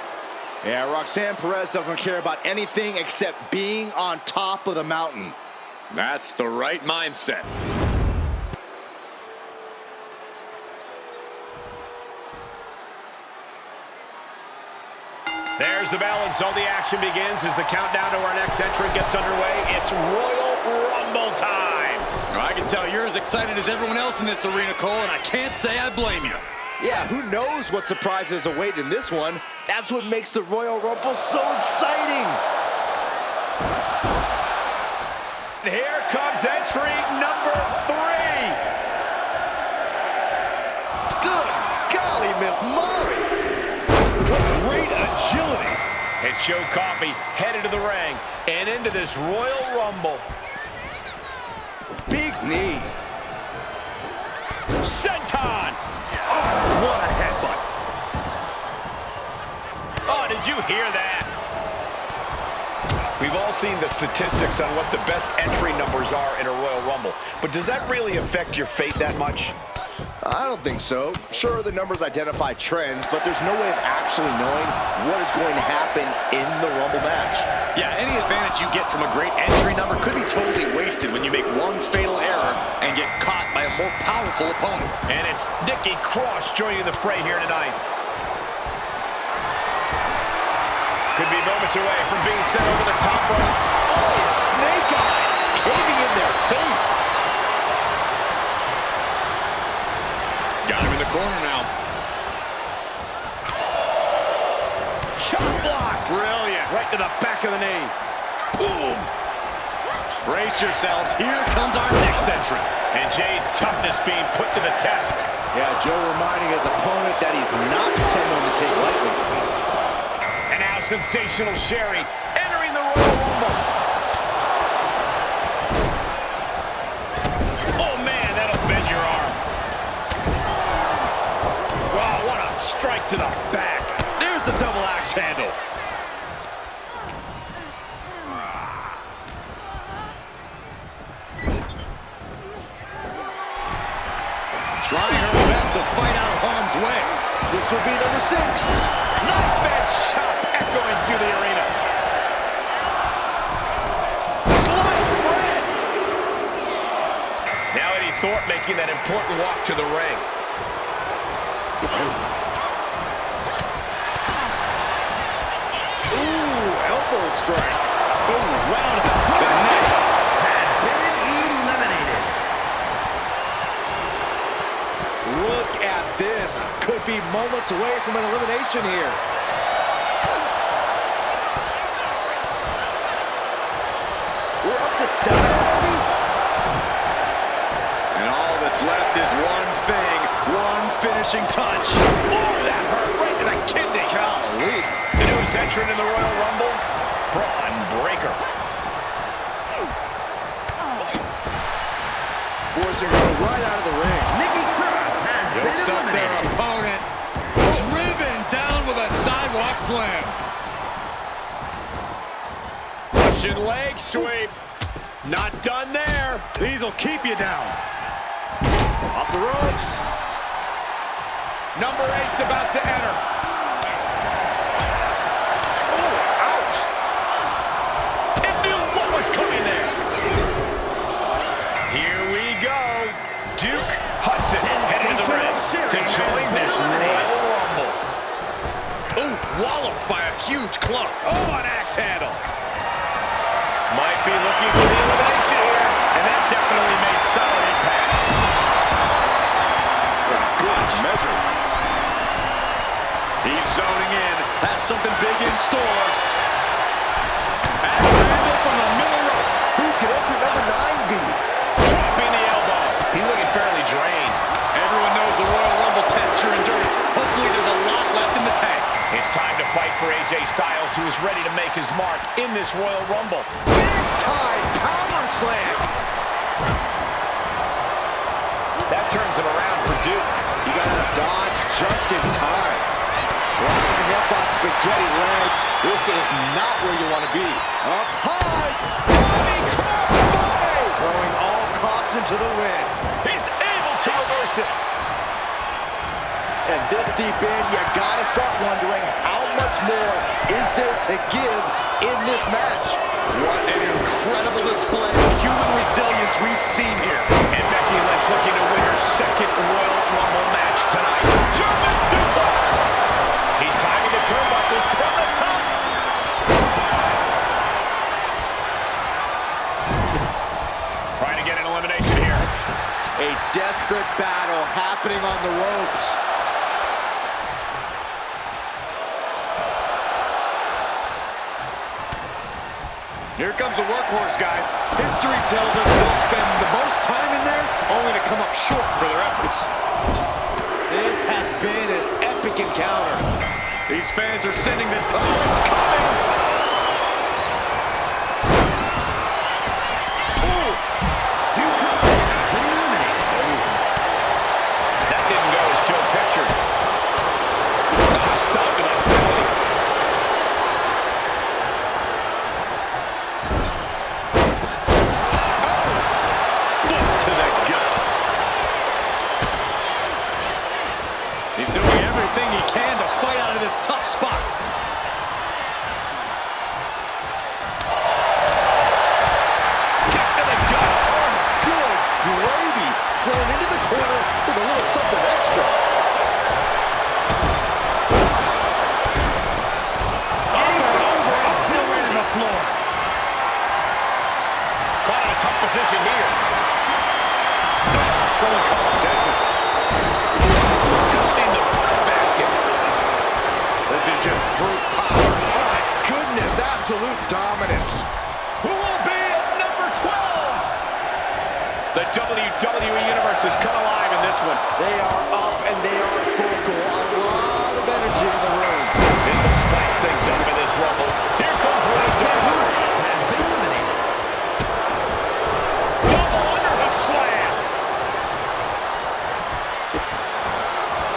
Yeah, Roxanne Perez doesn't care about anything except being on top of the mountain. That's the right mindset. There's the bell, and so the action begins as the countdown to our next entrant gets underway. It's Royal Rumble time. I can tell you're as excited as everyone else in this arena, Cole, and I can't say I blame you. Yeah, who knows what surprises await in this one? That's what makes the Royal Rumble so exciting. Here comes entry number 3. Good golly, Miss Molly. What great agility. It's Joe Coffey headed to the ring and into this Royal Rumble. Big knee. Senton! Oh, what a headbutt. Oh, did you hear that? We've all seen the statistics on what the best entry numbers are in a Royal Rumble, but does that really affect your fate that much? I don't think so. Sure, the numbers identify trends, but there's no way of actually knowing what is going to happen in the Rumble match. Yeah, any advantage you get from a great entry number could be totally wasted when you make one fatal error and get caught by a more powerful opponent. And it's Nikki Cross joining the fray here tonight. Could be moments away from being sent over the top rope. Oh, snake eyes caving in their face. Got him in the corner now. Chop block. Brilliant. Right to the back of the knee. Boom. Brace yourselves. Here comes our next entrant. And Jade's toughness being put to the test. Yeah, Joe reminding his opponent that he's not someone to take lightly. And now sensational Sherry entering the Royal Rumble. Oh, man, that'll bend your arm. Wow, what a strike to the back. There's the double axe handle. Trying her best to fight out of harm's way. This will be number 6. Knife edge chop echoing through the arena. Sliced bread. Now Eddie Thorpe making that important walk to the ring. Ooh, elbow strike. Oh, roundhouse connects. Has been eliminated. Look at this. Could be moments away from an elimination here. We're up to 7 already? And all that's left is one thing, one finishing touch. Oh, that hurt right to the kidney. Golly. The newest entrant in the Royal Rumble, Braun Breaker. Forcing her right out of the ring. Nikki Cross has Yokes been up their eliminated. opponent. Driven down with a sidewalk slam. Russian leg sweep. Not done there. These will keep you down. Off the ropes. Number 8's about to enter. Oh, ouch. It knew what was coming there. Here we go. Duke Hudson heading to the ring to join this Royal Rumble. Ooh, walloped by a huge club. Oh, an axe handle. Might be looking for the elimination here, and that definitely made solid impact. Good measure. He's zoning in. Has something big in store. Axe handle from the middle rope. Who could entry number 9 be? Dropping the elbow. He's looking fairly drained. Everyone knows the Royal Rumble tests your endurance. Hopefully there's a lot left in the tank. It's time to fight for AJ Styles, who is ready to make his mark in this Royal Rumble. Big time power slam. That turns him around for Duke. You got to dodge just in time. Lining up on spaghetti legs. This is not where you want to be. Up high. Diving crossbody. Throwing all caution to the wind. He's able to reverse it. And deep in, you gotta start wondering how much more is there to give in this match. What an incredible display of human resilience we've seen here. And Becky Lynch looking to win her second Royal Rumble match tonight. German suplex. He's climbing the turnbuckles from the top. Trying to get an elimination here. A desperate battle happening on the ropes. Here comes the workhorse, guys. History tells us they'll spend the most time in there, only to come up short for their efforts. This has been an epic encounter. These fans are sending the tone. It's coming. Oof. Yokozuna has been eliminated. That didn't go as Joe pictured. Stop with that penalty. He's doing everything he can to fight out of this tough spot. Kick to the gut. Oh, good gravy. Thrown into the corner with a little something extra. Up and over, up and right in the floor. Caught in a tough position here. Someone call a dentist. In the basket. This is just brute power. Oh my goodness, absolute dominance. Who will be at number 12? The WWE Universe has come alive in this one. They are up and they are vocal. A lot of energy in the room. This will spice things up in this Rumble. Here comes Rhodes. Rhodes has been eliminated. Double underhook slam.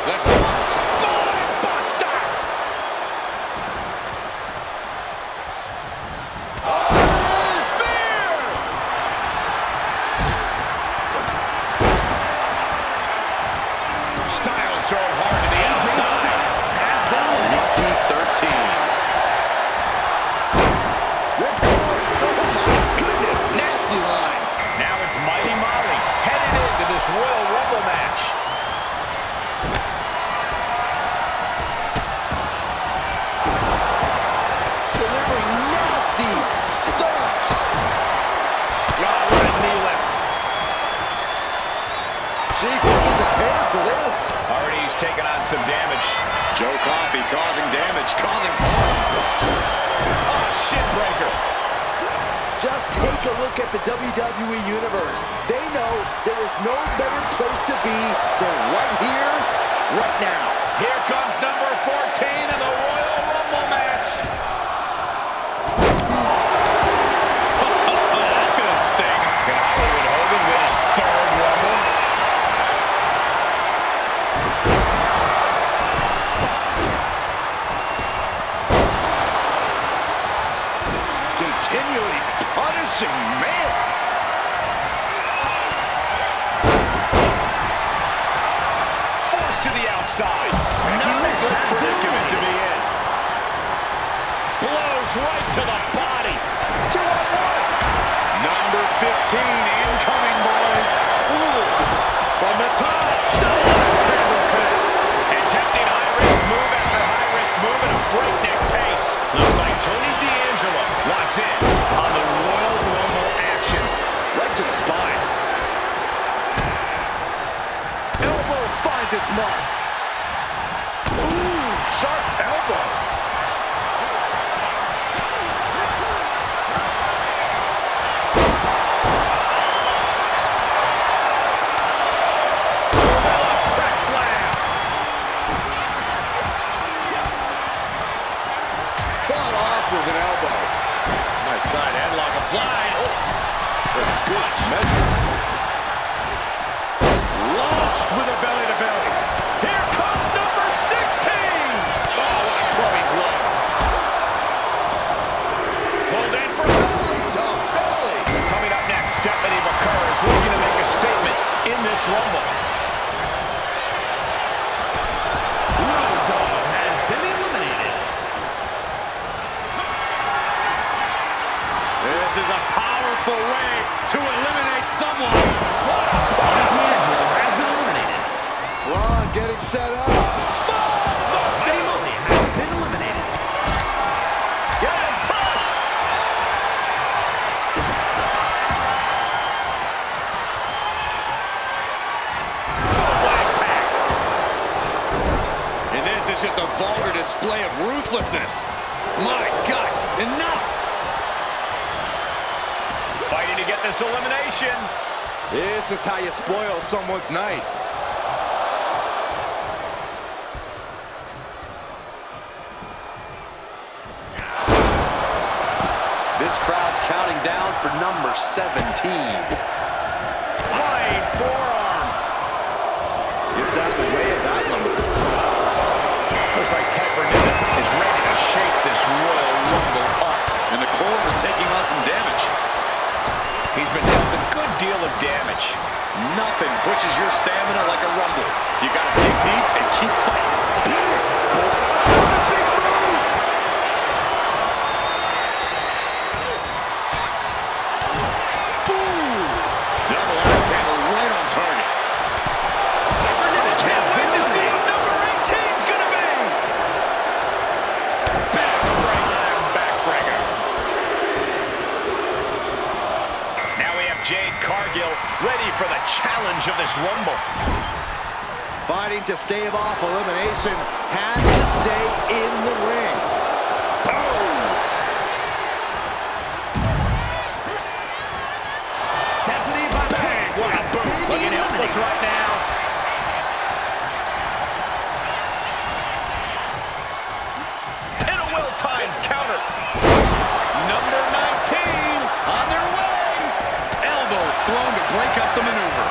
Left side. Spine buster. Oh, spear. Styles throwing hard to the outside. Has been eliminated. P13. Ripcord. Oh my goodness, nasty line. Now it's Mighty Molly headed into this Royal Rumble match. Delivering nasty stomps. Oh, what a knee lift. She wasn't prepared for this. Already he's taken on some damage. Joe Coffey causing damage, causing harm. Oh, shin breaker. Just take a look at the WWE Universe. They know there is no better place to be than right here, right now. Here comes number 14 in the Royal Rumble match. That's gonna sting. Can Hollywood Hogan win his third Rumble? Continually punishing, man. Forced to the outside. Not a good predicament to be in. Blows right to the body. It's 2 on 1. Number 15 incoming, boys. Ooh. From the top. Double axe handle connects. Attempting high-risk move after high-risk move at a breakneck pace. Looks like Tony D'Angelo wants in on the Royal Rumble action. Right to the spine. Elbow finds its mark. Ooh, sharp elbow. Press slam. Fought off with an elbow. Nice side headlock applied. Oh, for good measure. Launched with a belly-to-belly. Here comes number 16. Oh, what a clubbing blow. Pulled in for Belly to belly. Coming up next, Stephanie McCurry is looking to make a statement in this Rumble. Ooh, way to eliminate someone. D'Angelo has been eliminated. Ron getting set up. Mighty Molly has been eliminated. Yes, push! And this is just a vulgar display of ruthlessness. My God, enough! Fighting to get this elimination. This is how you spoil someone's night. This crowd's counting down for number 17. Flying forearm. Gets out of the way of that number. Looks like Kaepernick is ready to shake this Royal Rumble up. And the corner taking on some damage. He's been dealt a good deal of damage. Nothing pushes your stamina like a rumble. You gotta dig deep and keep fighting. Double axe handle right on target. Can't wait to see what number 18's gonna be. Backbreaker. Now we have Jade Cargill ready for the challenge of this Rumble. Fighting to stave off elimination, has to stay in the ring. Stephanie Bang. What a boom. Looking helpless right now. And a well-timed counter. Number 19 on their way. Elbow thrown to break up the maneuver.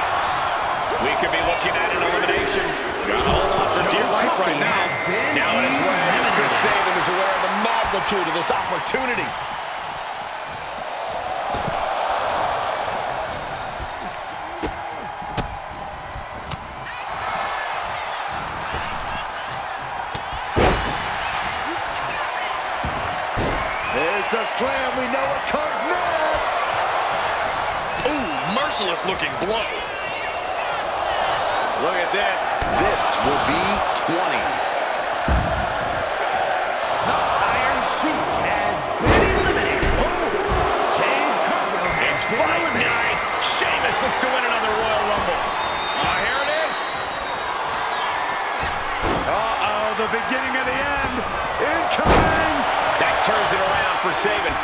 We could be looking at an elimination. Gotta hold on for dear life right now. Now on his way, as Chris Sabin is aware of the magnitude of this opportunity. There's a slam. We know what comes next. Ooh, merciless looking blow. Look at this. This will be 20. The Iron Sheik has been eliminated. Jade Cargill has It's been fight eliminated. night. Sheamus looks to win another Royal Rumble. Here it is. Uh-oh, the beginning of the end. Incoming. That turns it around for Sabin.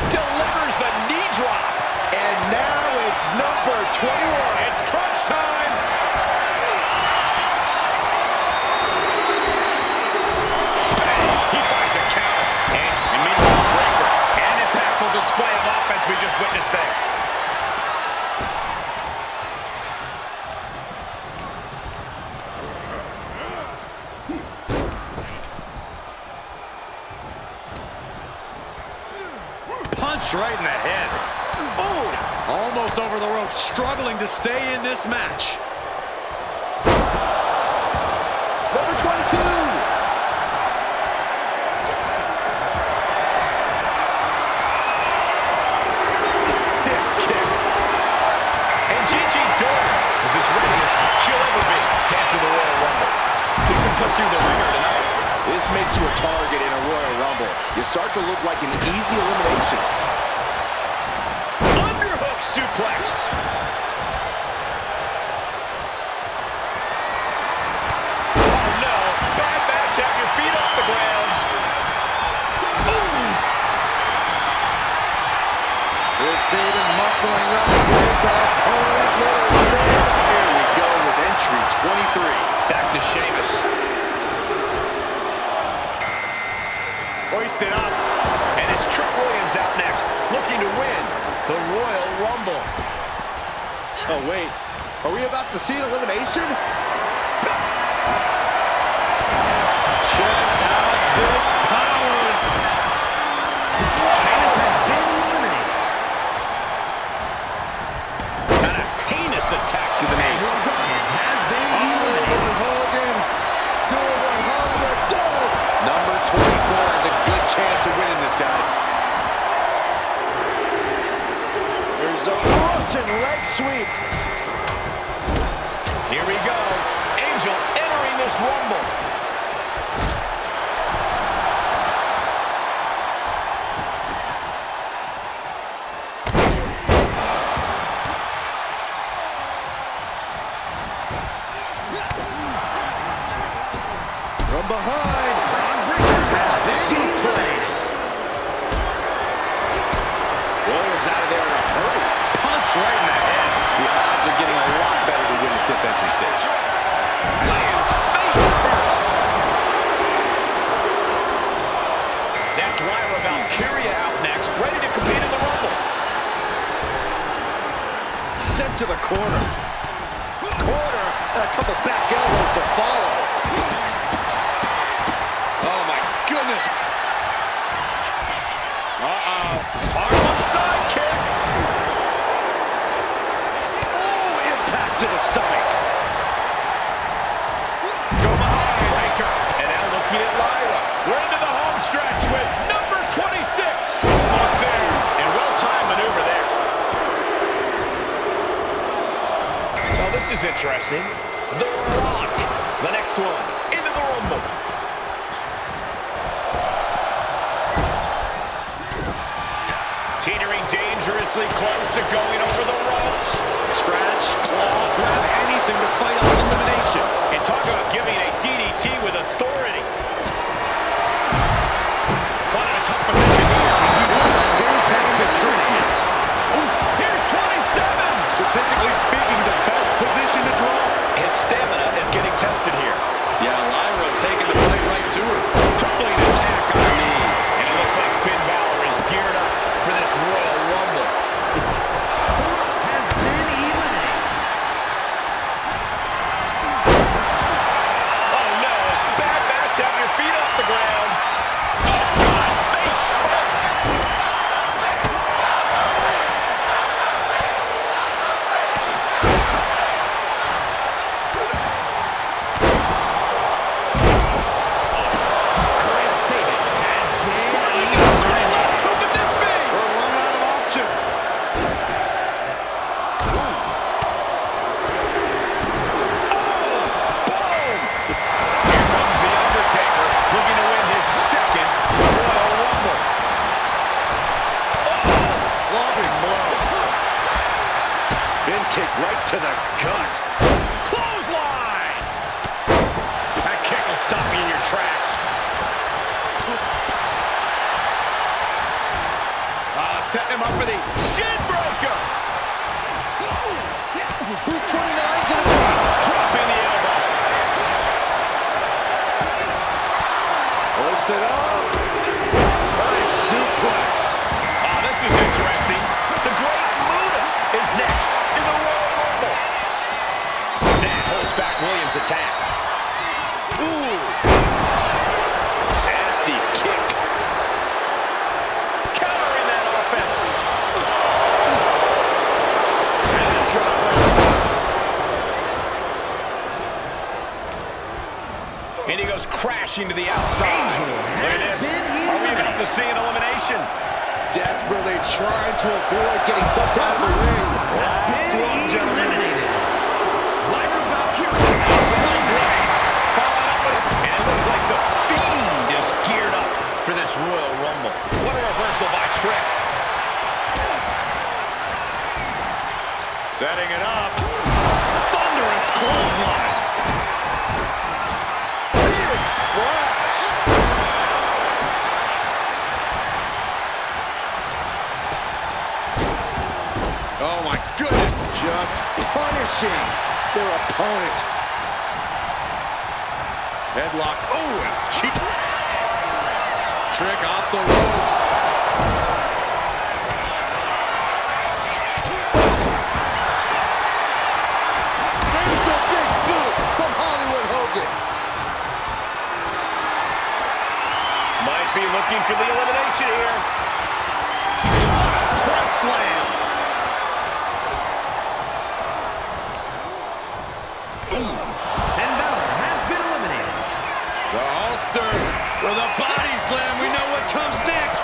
Delivers the knee drop. And now it's number 21. It's crunch time. He finds a count. And meanwhile, breaker. An impactful display of offense we just witnessed there. Punch right in the head. Ooh, almost over the rope, struggling to stay in this match. Number 22. Stiff kick. And Gigi Dolan is as ready as she'll ever be to enter the Royal Rumble. She can put through the ringer tonight. This makes you a target in a Royal Rumble. You start to look like an easy elimination. Underhook suplex. Oh no, bad match. Have your feet off the ground. Boom. This Sabin muscling up his opponent. Little spin. Here we go with entry 23. Back to Sheamus. Hoisted up. And it's Trick Williams out next, looking to win the Royal Rumble. Oh, wait. Are we about to see an elimination? Check out this power. Sheamus has been eliminated. And a heinous attack to From behind. Suplex. Williams out of there in a hurry. Punch right in the head. The odds are getting a lot better to win at this entry stage. Lands face first. That's Lyra Valkyria out next, ready to compete in the Rumble. Sent to the corner. Corner, and a couple back elbows to follow. Oh, my goodness. Harlem sidekick. Oh, impact to the stomach. Go behind breaker. And now looking at Lyra. We're into the home stretch with number 26. Almost there. And well-timed maneuver there. Now this is interesting. The Rock. The next one. Into the Rumble. Teetering dangerously close to going over the ropes. Scratch, claw, grab anything to fight off elimination. And talk about giving a DDT with authority. Caught in a tough position here. Here's 27. Statistically speaking, the best position to draw. His stamina is getting tested here. Yeah, Lyra taking the fight right to her. Troubling attack on the knee. And it looks like Finn Balor is geared up for this Royal Rumble. Has been eliminated. Oh no, bad match out, your feet off the ground. Oh God, face first. Chris Sabin has been eliminated. Who could this be? We're running out of options. Here comes The Undertaker, looking to win his second Royal Rumble. Flopping blow. Big kick right to the gut. Clothesline! That kick will stop you in your tracks. Setting him up for the shin breaker. Who's 29 gonna be? Dropping the elbow. Hoisted up. Nice suplex. This is interesting. The Great Muta is next in the Royal Rumble. That holds back Williams' attack. Ooh. Nasty kick. Countering that offense. That's good. And he goes crashing to the outside. Look at this. Are we about to see an elimination? Desperately trying to avoid getting dumped out of the ring. Has been eliminated. Lyra Valkyria. Sling blade. Following up with it. And it looks like the Fiend is geared up for this Royal Rumble. What a reversal by Trick. Setting it up. Thunderous clothesline. Big splash. Oh, my goodness. Just punishing their opponent. Headlock. Oh, and cheap. Trick off the ropes. There's a big boot from Hollywood Hogan. Might be looking for the elimination here. Press slam. Finn Balor has been eliminated. The Hulkster with a body slam. We know what comes next.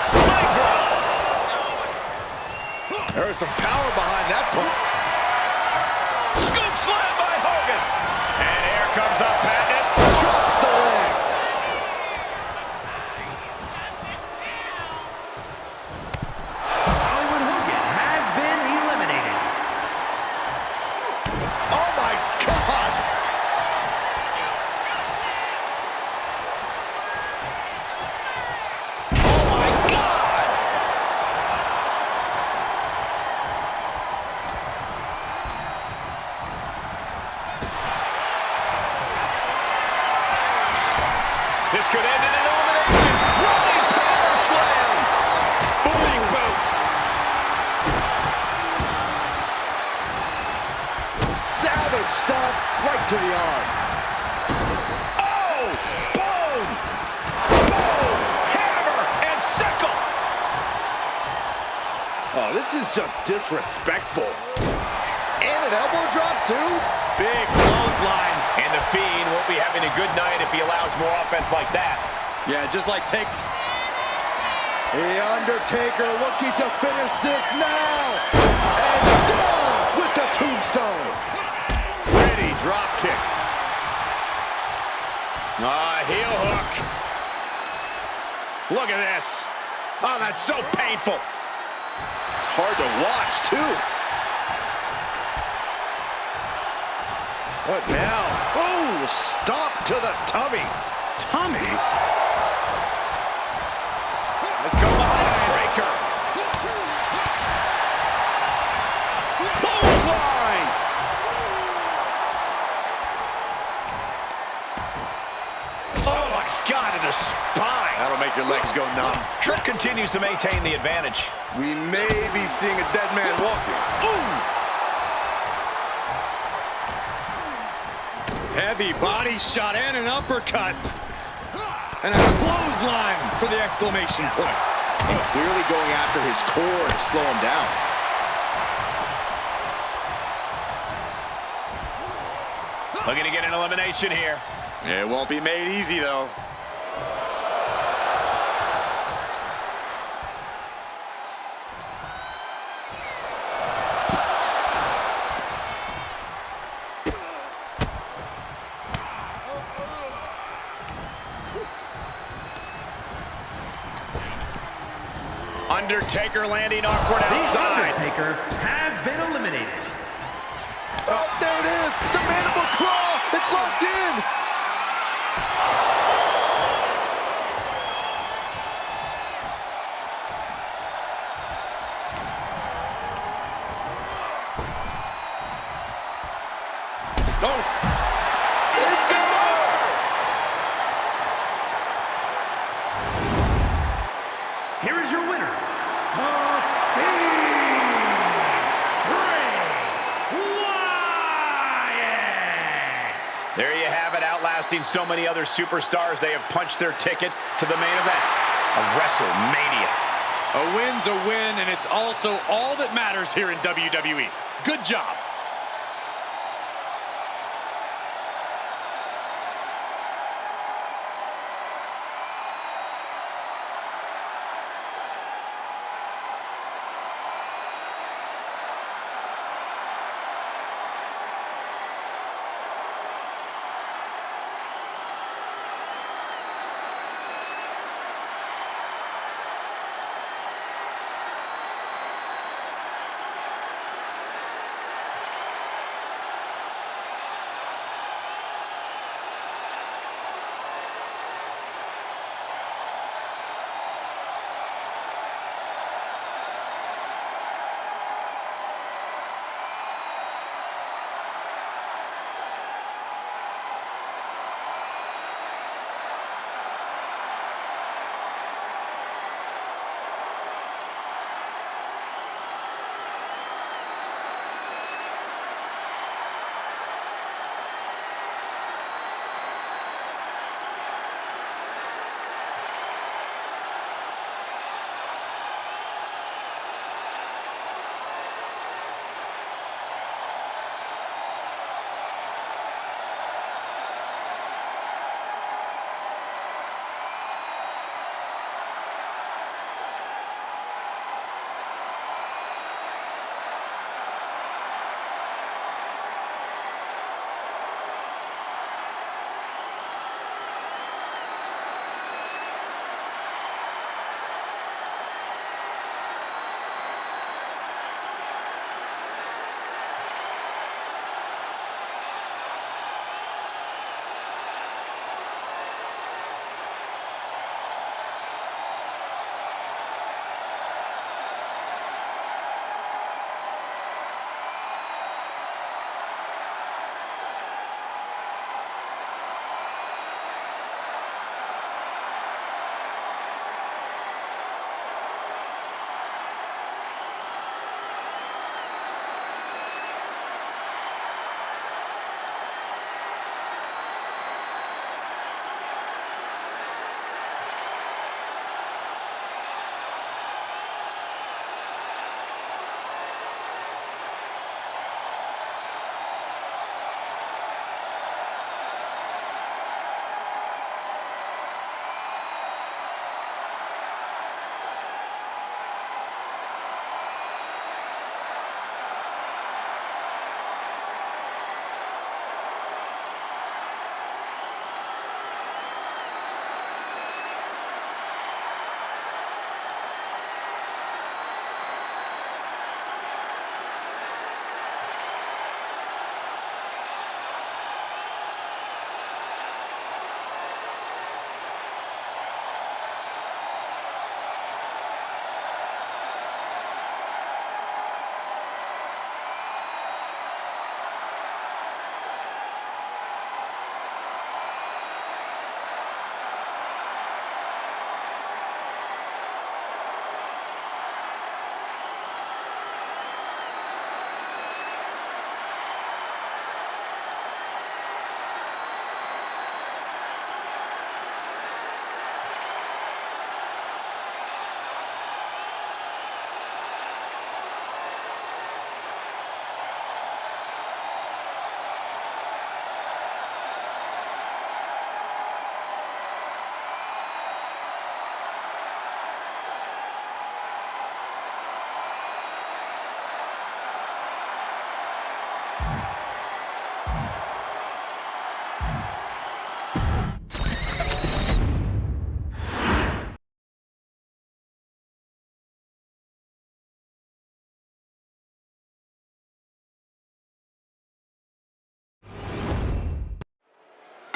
Leg drop. There is some power behind that punch. Scoop slam by Hogan. And here comes the patent. Drops the leg. Hollywood Hogan has been eliminated. Oh my God. Savage stomp right to the arm. Oh! Boom! Boom! Hammer and sickle! Oh, this is just disrespectful. And an elbow drop, too? Big clothesline. And the Fiend won't be having a good night if he allows more offense like that. Yeah, just like take... The Undertaker looking to finish this now. And done with the tombstone. Pretty drop kick. Heel hook. Look at this. Oh, that's so painful. It's hard to watch, too. What now? Oh, stomp to the tummy. Tommy? Let's go behind. Breaker. Clothesline. Oh, my God, to the spine. That'll make your legs go numb. Trick continues to maintain the advantage. We may be seeing a dead man walking. Ooh! Heavy body shot and an uppercut. And a clothesline for the exclamation point. And clearly going after his core to slow him down. Looking to get an elimination here. It won't be made easy, though. Undertaker landing awkward outside. The Undertaker has been eliminated. Oh, there it is. The mandible claw. It's locked in. Oh, It's over. Here is your winner, the Fiend, Bray Wyatt. There you have it, outlasting so many other superstars. They have punched their ticket to the main event of WrestleMania. a win's a win, and it's also all that matters here in WWE. Good job.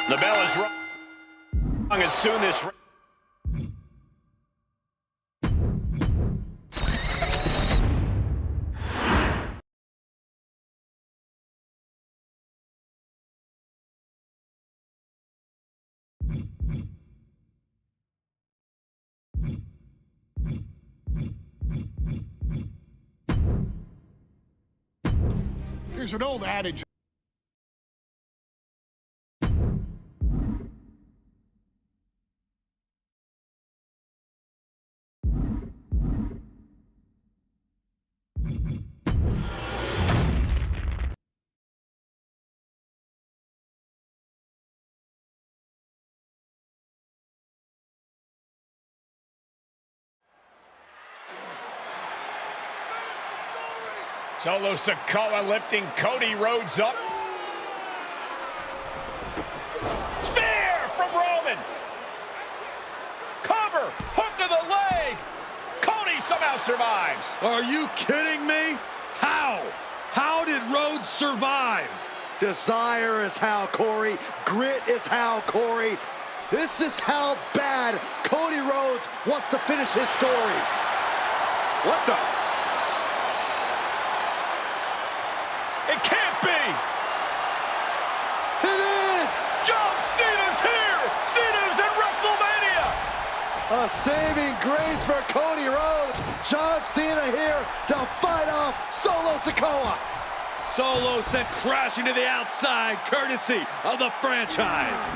The bell is rung, and soon this... There's an old adage. Solo Sikoa lifting Cody Rhodes up. Spear from Roman. Cover, hook to the leg. Cody somehow survives. Are you kidding me? How? How did Rhodes survive? Desire is how, Corey. Grit is how, Corey. This is how bad Cody Rhodes wants to finish his story. What the? It can't be. It is! John Cena's here. Cena's in WrestleMania. A saving grace for Cody Rhodes. John Cena here to fight off Solo Sikoa. Solo sent crashing to the outside, courtesy of the franchise.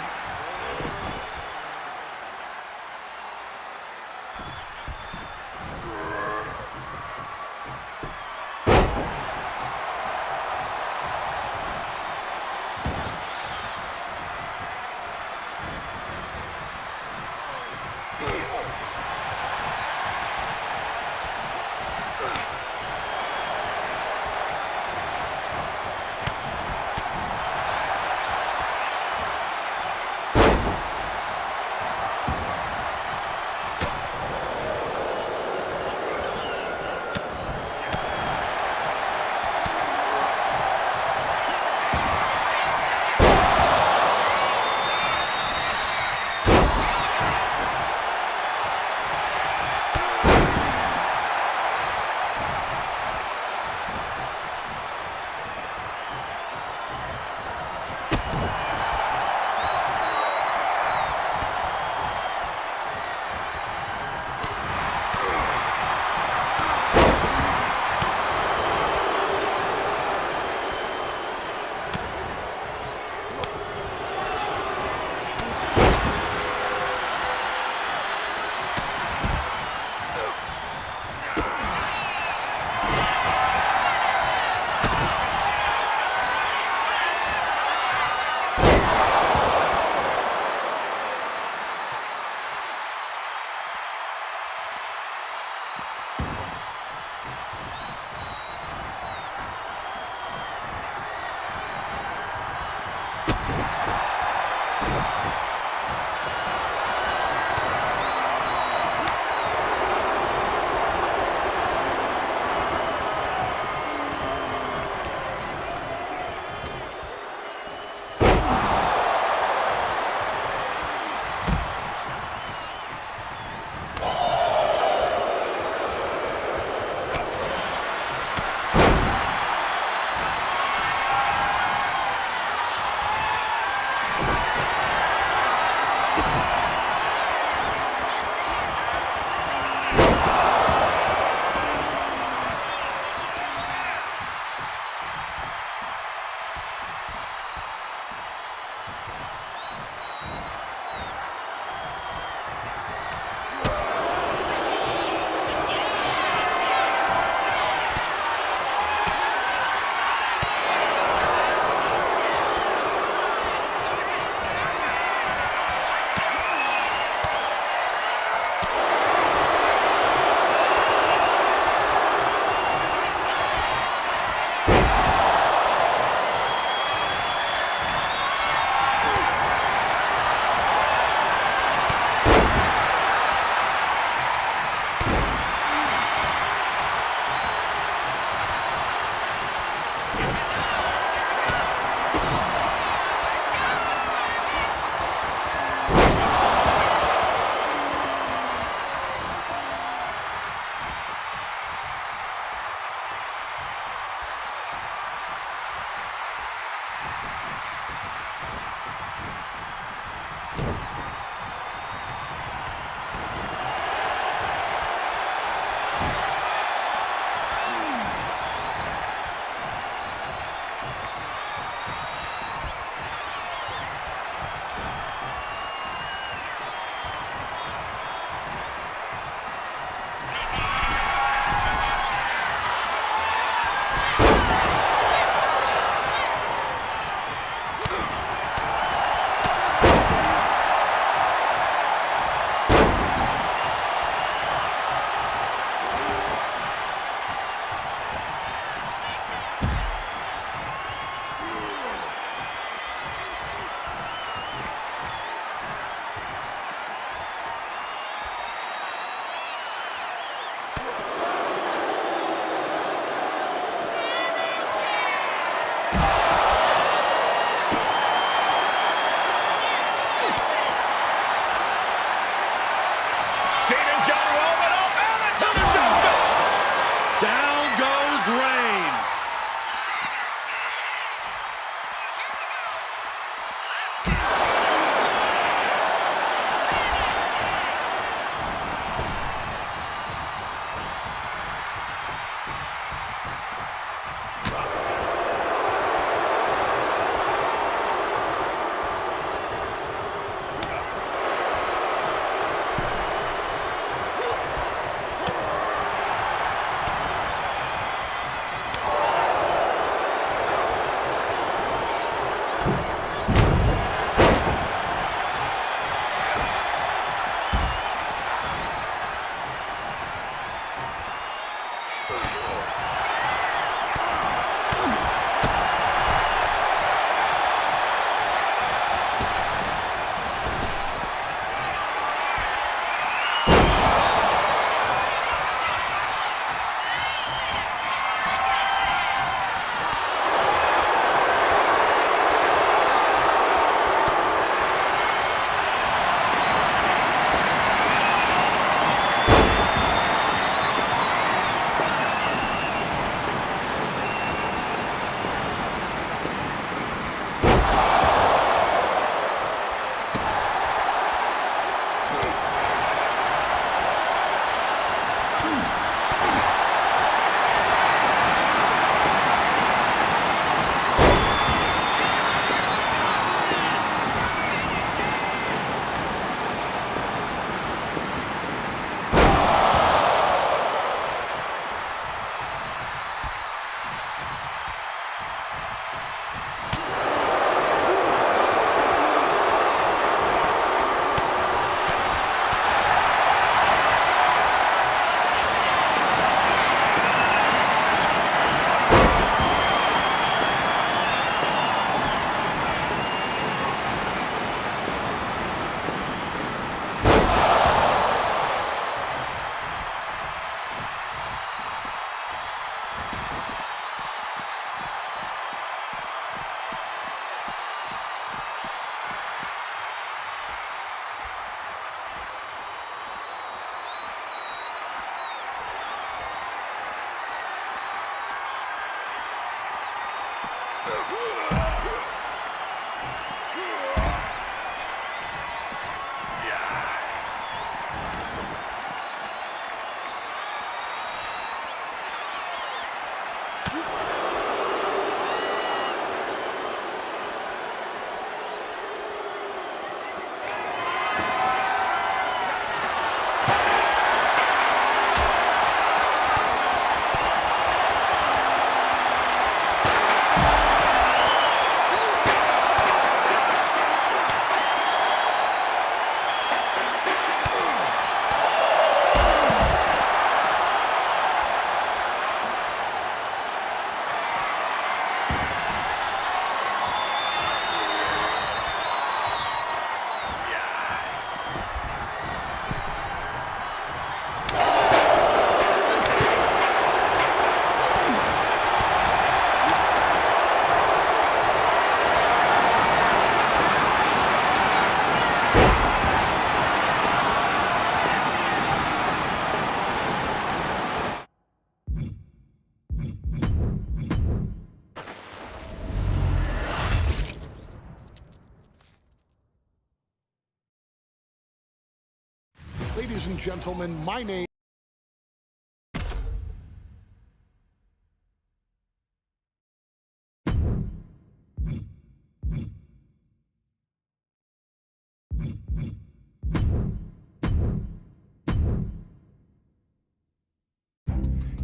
Ladies and gentlemen, my name...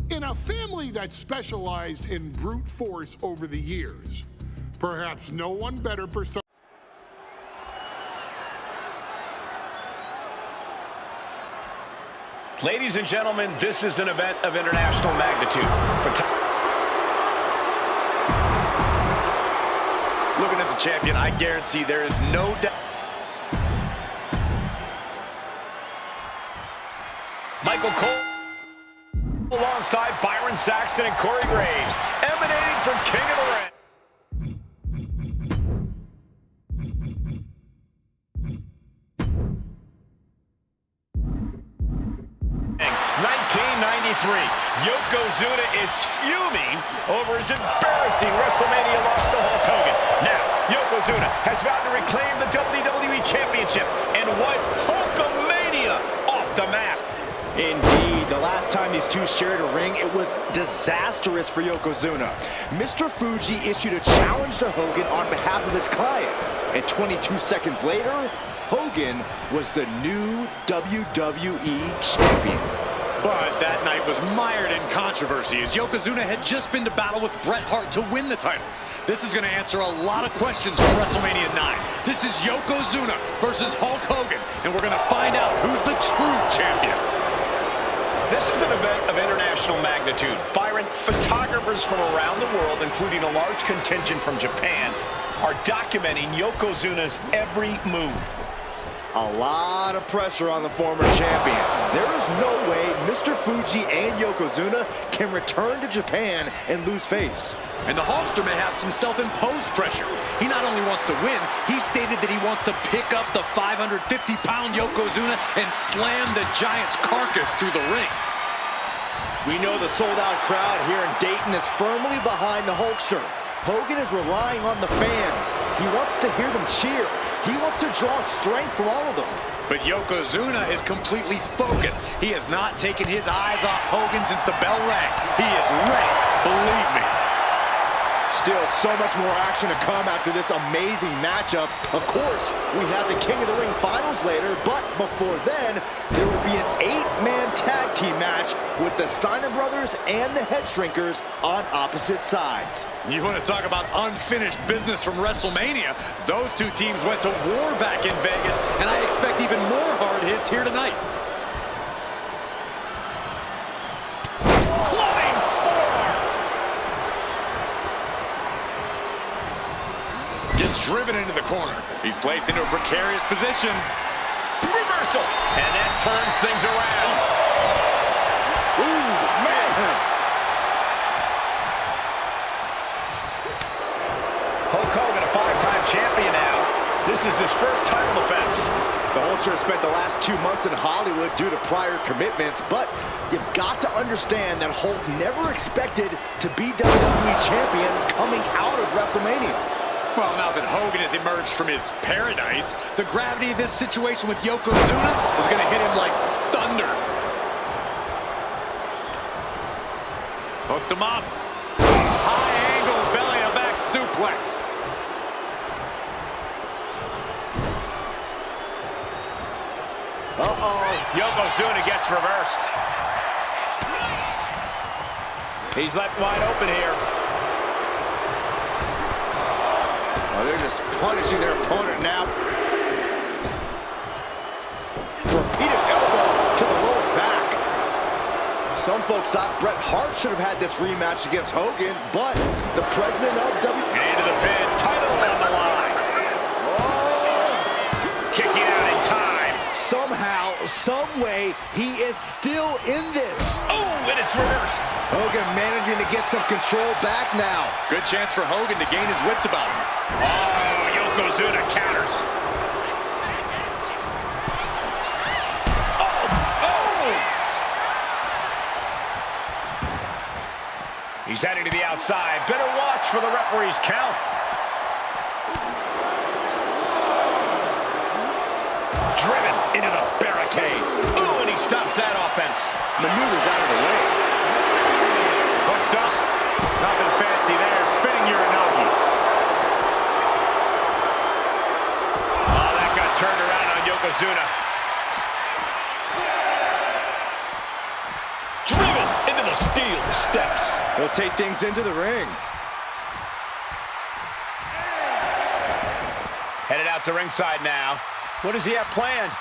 In a family that specialized in brute force over the years, perhaps no one better persona. Ladies and gentlemen, this is an event of international magnitude. Looking at the champion, I guarantee there is no doubt. Michael Cole alongside Byron Saxton and Corey Graves, emanating from King of the Ring. 1993, Yokozuna is fuming over his embarrassing WrestleMania loss to Hulk Hogan. Now, Yokozuna has vowed to reclaim the WWE Championship and wipe Hulkamania off the map. Indeed, the last time these two shared a ring, it was disastrous for Yokozuna. Mr. Fuji issued a challenge to Hogan on behalf of his client. And 22 seconds later, Hogan was the new WWE Champion. But that night was mired in controversy as Yokozuna had just been to battle with Bret Hart to win the title. This is going to answer a lot of questions from WrestleMania 9. This is Yokozuna versus Hulk Hogan, and we're going to find out who's the true champion. This is an event of international magnitude. Byron, photographers from around the world, including a large contingent from Japan, are documenting Yokozuna's every move. A lot of pressure on the former champion. There is no way Mr. Fuji and Yokozuna can return to Japan and lose face. And the Hulkster may have some self-imposed pressure. He not only wants to win, he stated that he wants to pick up the 550-pound Yokozuna and slam the Giant's carcass through the ring. We know the sold-out crowd here in Dayton is firmly behind the Hulkster. Hogan is relying on the fans. He wants to hear them cheer. He wants to draw strength from all of them. But Yokozuna is completely focused. He has not taken his eyes off Hogan since the bell rang. He is ready, believe me. Still so much more action to come after this amazing matchup. Of course, we have the King of the Ring finals later, but before then, there will be an 8-man tag team match with the Steiner brothers and the Head Shrinkers on opposite sides. You want to talk about unfinished business from WrestleMania? Those two teams went to war back in Vegas, and I expect even more hard hits here tonight. Clubbing forearm. Gets driven into the corner. He's placed into a precarious position. Reversal. And that turns things around. Ooh, man! Hulk Hogan, a 5-time champion now. This is his first title defense. The Hulkster spent the last 2 months in Hollywood due to prior commitments, but you've got to understand that Hulk never expected to be WWE Champion coming out of WrestleMania. Well, now that Hogan has emerged from his paradise, the gravity of this situation with Yokozuna is going to hit him like thunder. Hooked him up. High angle belly to back suplex. Yokozuna gets reversed. He's left wide open here. Oh, they're just punishing their opponent now. Repeated elbows to the lower back. Some folks thought Bret Hart should have had this rematch against Hogan, but the president of WWE... Into the pin, title on the line. Oh! Kicking out in time. Somehow, some way, he is still in this. Oh, and it's reversed. Hogan managing to get some control back now. Good chance for Hogan to gain his wits about him. Oh, Yokozuna counters. He's heading to the outside. Better watch for the referee's count. driven into the barricade. Ooh, and he stops that offense. Maneuvers out of the way. Hooked up. Nothing fancy there. Spinning Uranagi. Oh, that got turned around on Yokozuna. Driven into the steel steps. He'll take things into the ring. Headed out to ringside now. What does he have planned?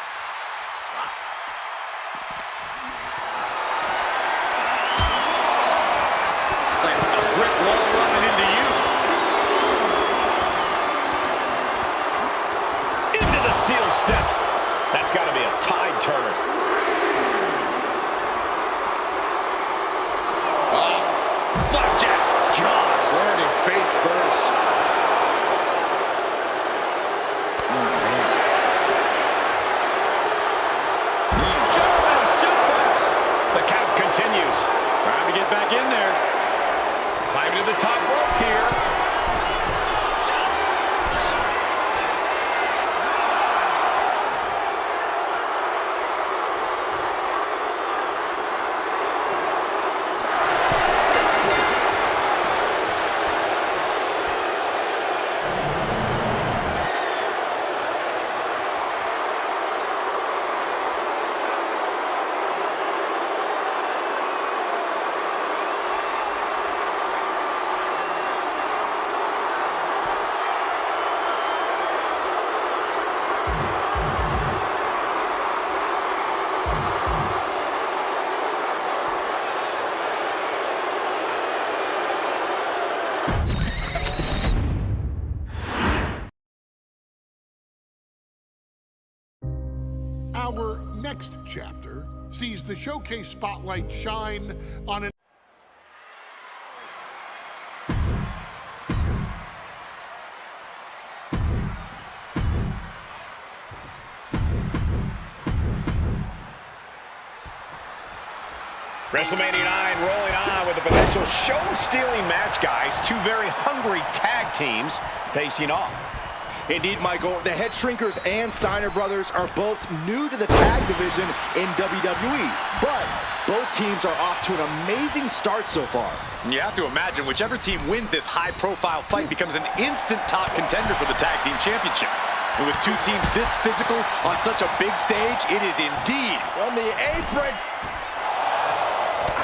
Like a brick wall running into you. Into the steel steps. That's got to be a tide turner. Oh, flapjack. Gosh, landing face first. Just suplex. The count continues. Time to get back in there. Climbing to the top rope here. Our next chapter sees the showcase spotlight shine on an WrestleMania 9 rolling on with a potential show-stealing match, guys. Two very hungry tag teams facing off. Indeed, Michael, the Head Shrinkers and Steiner brothers are both new to the tag division in WWE, but both teams are off to an amazing start so far. You have to imagine whichever team wins this high-profile fight becomes an instant top contender for the Tag Team Championship. And with two teams this physical on such a big stage, it is indeed. On the apron.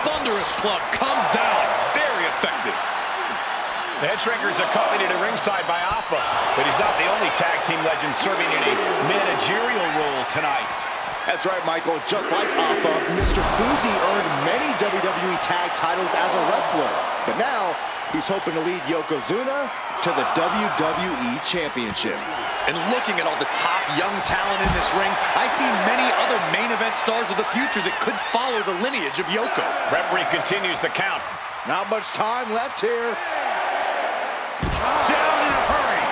Thunderous club comes down. Very effective. The Head Shrinkers accompanied at ringside by Alpha, but he's not the only tag team legend serving in a managerial role tonight. That's right, Michael. Just like Alpha, Mr. Fuji earned many WWE tag titles as a wrestler. But now, he's hoping to lead Yokozuna to the WWE Championship. And looking at all the top young talent in this ring, I see many other main event stars of the future that could follow the lineage of Yoko. Referee continues the count. Not much time left here. Down in a hurry.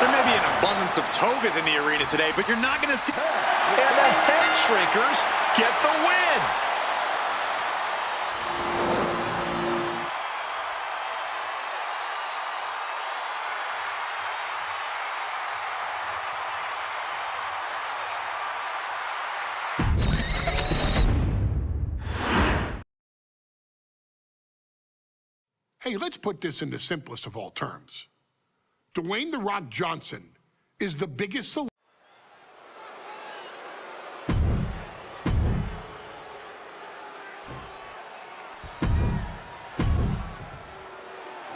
There may be an abundance of togas in the arena today, but you're not going to see... And the Head Shrinkers get the win. Hey, let's put this in the simplest of all terms. Dwayne "The Rock" Johnson is the biggest celebrity.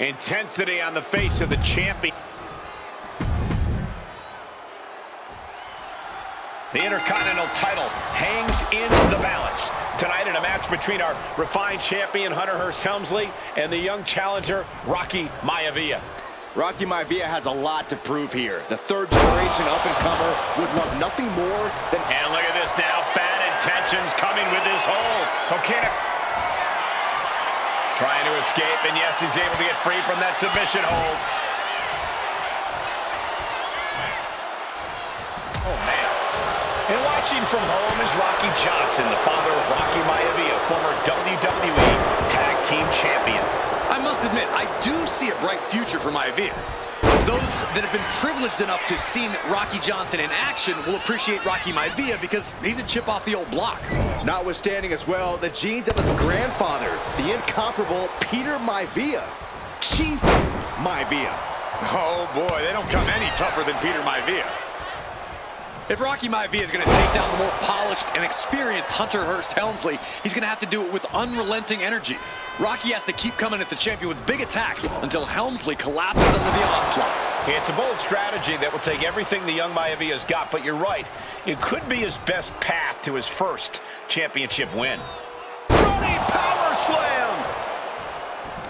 Intensity on the face of the champion. The Intercontinental title hangs in the balance. Tonight in a match between our refined champion, Hunter Hearst Helmsley, and the young challenger, Rocky Maivia. Rocky Maivia has a lot to prove here. The third-generation up-and-comer would love nothing more than... And look at this now. Bad intentions coming with this hold. Okay. Trying to escape, and yes, he's able to get free from that submission hold. Oh, man. And watching from home is Rocky Johnson, the father of Rocky Maivia, former WWE Tag Team Champion. I must admit, I do see a bright future for Maivia. Those that have been privileged enough to see Rocky Johnson in action will appreciate Rocky Maivia because he's a chip off the old block. Notwithstanding as well, the genes of his grandfather, the incomparable Peter Maivia. Chief Maivia. Oh boy, they don't come any tougher than Peter Maivia. If Rocky Maivia is going to take down the more polished and experienced Hunter Hearst Helmsley, he's going to have to do it with unrelenting energy. Rocky has to keep coming at the champion with big attacks until Helmsley collapses under the onslaught. It's a bold strategy that will take everything the young Maivia's got, but you're right. It could be his best path to his first championship win. Running power slam!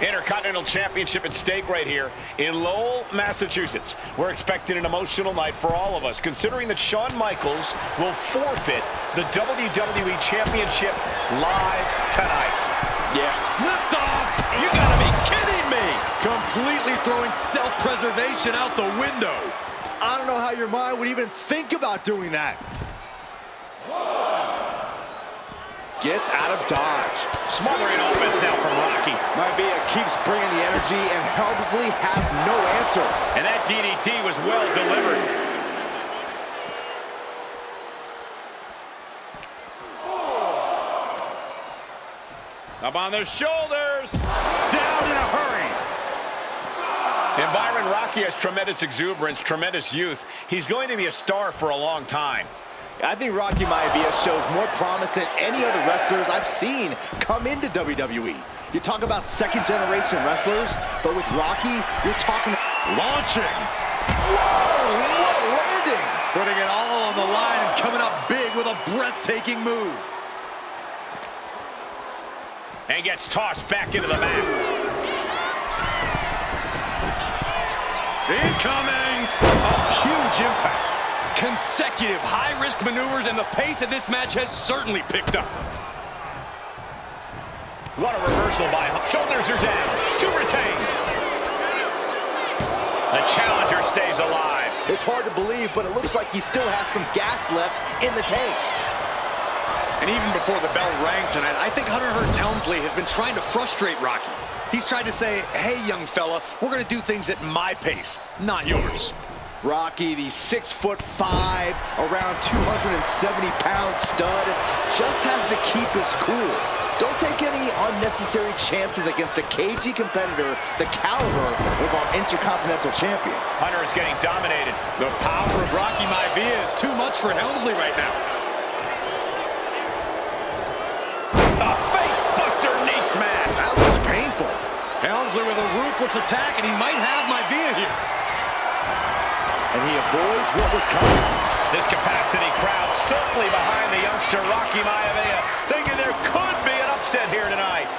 Intercontinental Championship at stake right here in Lowell, Massachusetts. We're expecting an emotional night for all of us, considering that Shawn Michaels will forfeit the WWE Championship live tonight. Yeah. Lift off! You gotta be kidding me! Completely throwing self-preservation out the window. I don't know how your mind would even think about doing that. Gets out of dodge. Smothering offense now from Rocky. Maivia keeps bringing the energy, and Helmsley has no answer. And that DDT was well delivered. Up on the shoulders. Down in a hurry. And Byron, Rocky has tremendous exuberance, tremendous youth. He's going to be a star for a long time. I think Rocky Maivia shows more promise than any other wrestlers I've seen come into WWE. You talk about second-generation wrestlers, but with Rocky, you're talking... Launching. Whoa, what a landing! Putting it all on the line and coming up big with a breathtaking move. And gets tossed back into the mat. Incoming! A huge impact. Consecutive high-risk maneuvers, and the pace of this match has certainly picked up. What a reversal by Hunt. Shoulders are down. Two retained. The challenger stays alive. It's hard to believe, but it looks like he still has some gas left in the tank. And even before the bell rang tonight, I think Hunter Hearst Helmsley has been trying to frustrate Rocky. He's tried to say, hey, young fella, we're going to do things at my pace, not yours. Rocky, the 6'5", around 270-pound stud, just has to keep his cool. Don't take any unnecessary chances against a cagey competitor the caliber of our Intercontinental Champion. Hunter is getting dominated. The power of Rocky Maivia is too much for Helmsley right now. A face-buster knee smash. That looks painful. Helmsley with a ruthless attack, and he might have Maivia here. And he avoids what was coming. This capacity crowd certainly behind the youngster Rocky Maivia, thinking there could be an upset here tonight.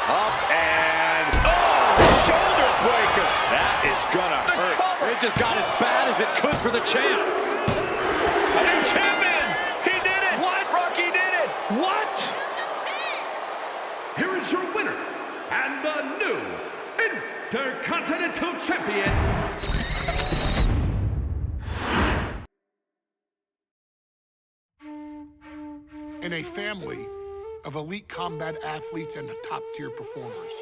Up and... Oh, shoulder breaker. That is gonna hurt. It just got as bad as it could for the champ. A new champion. He did it. What? Rocky did it. What? Here is your winner, and the new Intercontinental Champion, in a family of elite combat athletes and top-tier performers.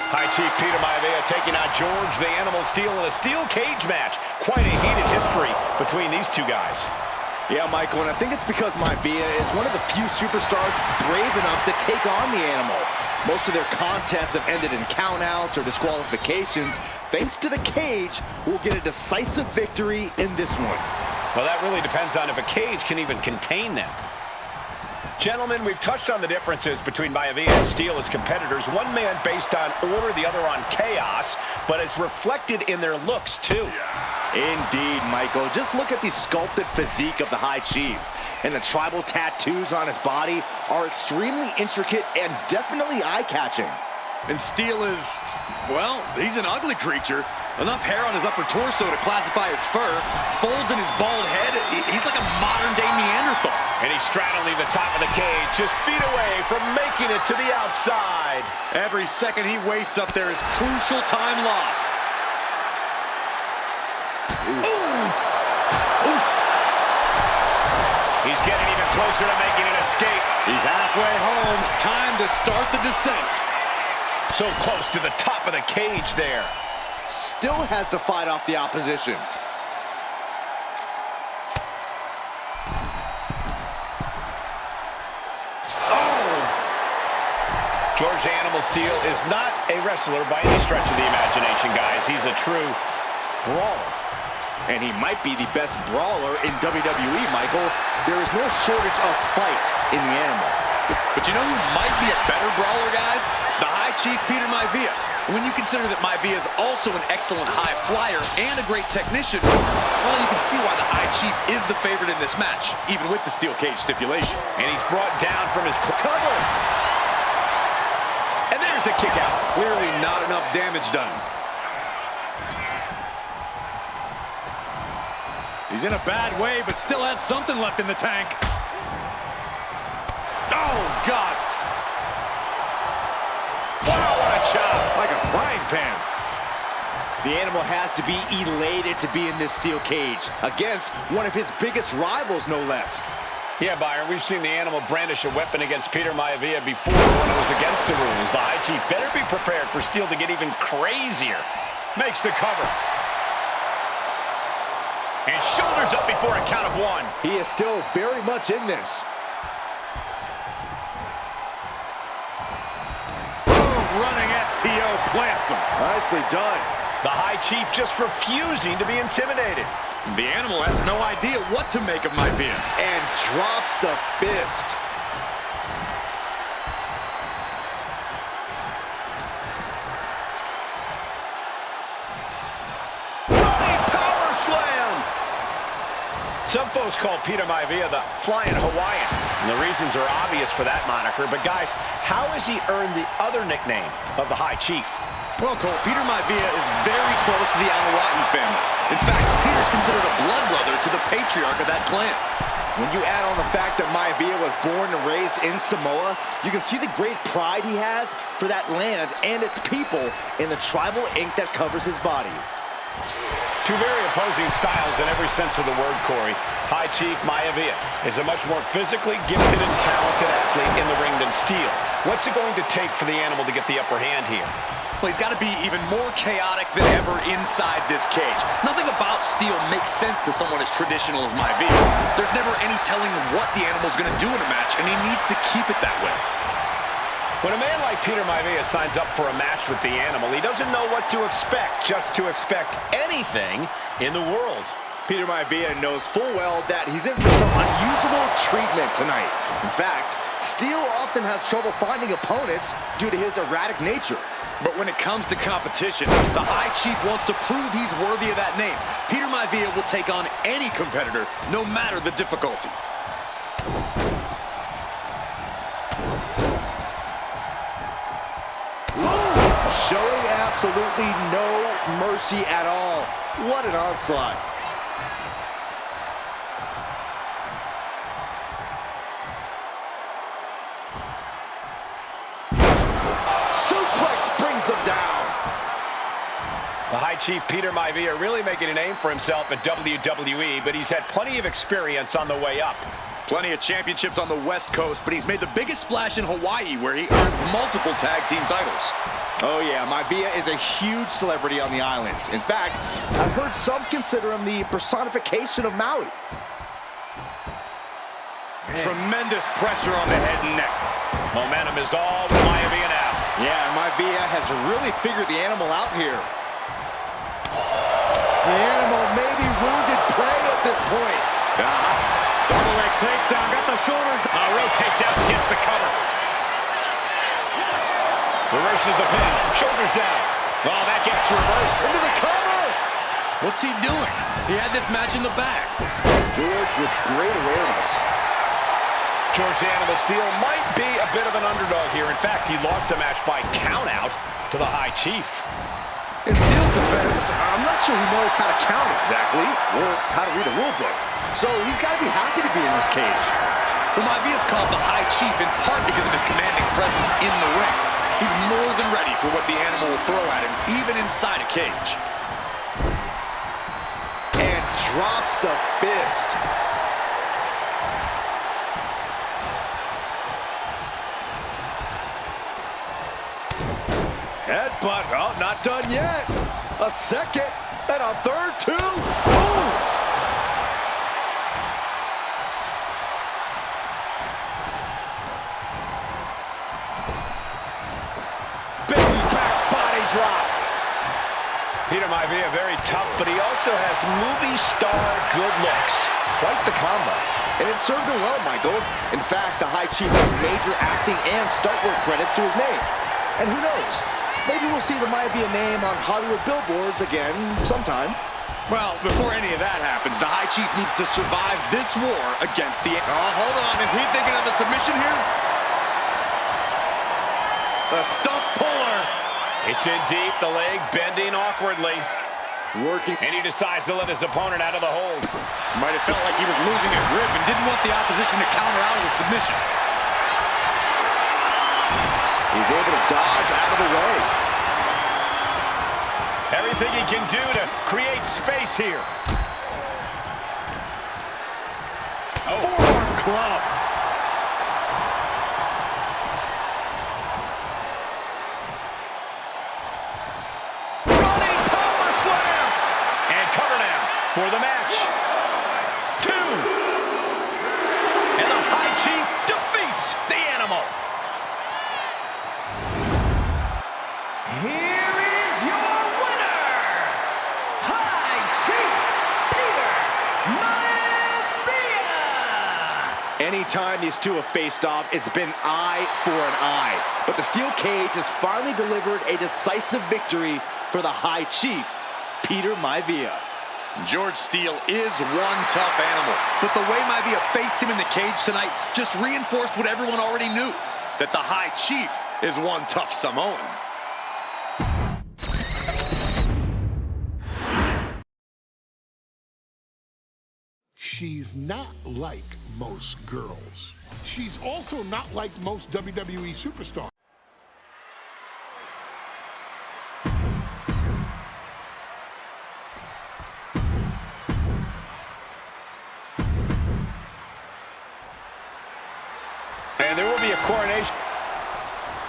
High Chief Peter Maivia taking on George the Animal Steel in a steel cage match. Quite a heated history between these two guys. Yeah, Michael, and I think it's because Maivia is one of the few superstars brave enough to take on the Animal. Most of their contests have ended in countouts or disqualifications. Thanks to the cage, we'll get a decisive victory in this one. Well, that really depends on if a cage can even contain them. Gentlemen, we've touched on the differences between Maivia and Steel as competitors. One man based on order, the other on chaos, but it's reflected in their looks, too. Indeed, Michael. Just look at the sculpted physique of the High Chief. And the tribal tattoos on his body are extremely intricate and definitely eye-catching. And Steel is, well, he's an ugly creature. Enough hair on his upper torso to classify as fur. Folds in his bald head. He's like a modern-day Neanderthal. And he's straddling the top of the cage, just feet away from making it to the outside. Every second he wastes up there is crucial time lost. Ooh. getting even closer to making an escape. He's halfway home. Time to start the descent. So close to the top of the cage there. Still has to fight off the opposition. George Animal Steel is not a wrestler by any stretch of the imagination, guys. He's a true brawler. And he might be the best brawler in WWE, Michael. There is no shortage of fight in the Animal. But you know who might be a better brawler, guys? The High Chief Peter Maivia. When you consider that Maivia is also an excellent high flyer and a great technician, well, you can see why the High Chief is the favorite in this match, even with the steel cage stipulation. And he's brought down from his cover. And there's the kick out. Clearly not enough damage done. He's in a bad way, but still has something left in the tank. Oh, God. Wow, what a chop. Like a frying pan. The Animal has to be elated to be in this steel cage against one of his biggest rivals, no less. Yeah, Byron, we've seen the Animal brandish a weapon against Peter Maivia before when it was against the rules. The High Chief better be prepared for Steel to get even crazier. Makes the cover. And shoulders up before a count of one. He is still very much in this. Boom, running STO plants him. Nicely done. The High Chief just refusing to be intimidated. The Animal has no idea what to make of Maivia. And drops the fist. Running power slam. Some folks call Peter Maivia the Flying Hawaiian. And the reasons are obvious for that moniker. But guys, how has he earned the other nickname of the High Chief? Well, Cole, Peter Maivia is very close to the Anawati family. In fact, Peter's considered a blood brother to the patriarch of that clan. When you add on the fact that Maivia was born and raised in Samoa, you can see the great pride he has for that land and its people in the tribal ink that covers his body. Two very opposing styles in every sense of the word, Corey. High Chief Maivia is a much more physically gifted and talented athlete in the ring than Steel. What's it going to take for the Animal to get the upper hand here? Well, he's got to be even more chaotic than ever inside this cage. Nothing about Steel makes sense to someone as traditional as Maivia. There's never any telling what the Animal's going to do in a match, and he needs to keep it that way. When a man like Peter Maivia signs up for a match with the Animal, he doesn't know what to expect, just to expect anything in the world. Peter Maivia knows full well that he's in for some unusual treatment tonight. In fact, Steel often has trouble finding opponents due to his erratic nature. But when it comes to competition, the High Chief wants to prove he's worthy of that name. Peter Maivia will take on any competitor, no matter the difficulty. Showing absolutely no mercy at all. What an onslaught. Suplex brings them down. The High Chief Peter Maivia really making a name for himself at WWE, but he's had plenty of experience on the way up. Plenty of championships on the West Coast, but he's made the biggest splash in Hawaii, where he earned multiple tag team titles. Oh yeah, Maivia is a huge celebrity on the islands. In fact, I've heard some consider him the personification of Maui. Tremendous pressure on the head and neck. Momentum is all with Maivia now. Yeah, Maivia has really figured the Animal out here. The Animal may be wounded prey at this point. Double leg takedown, got the shoulders. Rotates out and gets the cover. Reverses the pin, shoulders down. Oh, that gets reversed into the cover. What's he doing? He had this match in the bag. George with great awareness. George the Animal Steel might be a bit of an underdog here. In fact, he lost a match by countout to the High Chief. In Steel's defense, I'm not sure he knows how to count exactly, or how to read a rule book. So he's got to be happy to be in this cage. Well, Maivia is called the High Chief in part because of his commanding presence in the ring. He's more than ready for what the Animal will throw at him, even inside a cage. And drops the fist. Headbutt. Oh, not done yet. A second and a third, too. Boom. Big back body drop. Peter might be very tough, but he also has movie star good looks. Quite the combo. And it served him well, Michael. In fact, the High Chief has major acting and stunt work credits to his name. And who knows? Maybe we'll see the Maivia name on Hollywood billboards again sometime. Well, before any of that happens, the High Chief needs to survive this war against the... Oh, hold on. Is he thinking of a submission here? A stump puller. It's in deep, the leg bending awkwardly. Working. And he decides to let his opponent out of the hold. Might have felt like he was losing a grip and didn't want the opposition to counter out of the submission. He's able to dodge out of the way. Everything he can do to create space here. Forearm club. Running power slam. And cover now for the match. 2. And the High Chief defeats the animal. Here is your winner, High Chief Peter Maivia. Anytime these two have faced off, it's been eye for an eye. But the steel cage has finally delivered a decisive victory for the High Chief, Peter Maivia. George Steele is one tough animal, but the way Maivia faced him in the cage tonight just reinforced what everyone already knew, that the High Chief is one tough Samoan. She's not like most girls. She's also not like most WWE superstars. And there will be a coronation.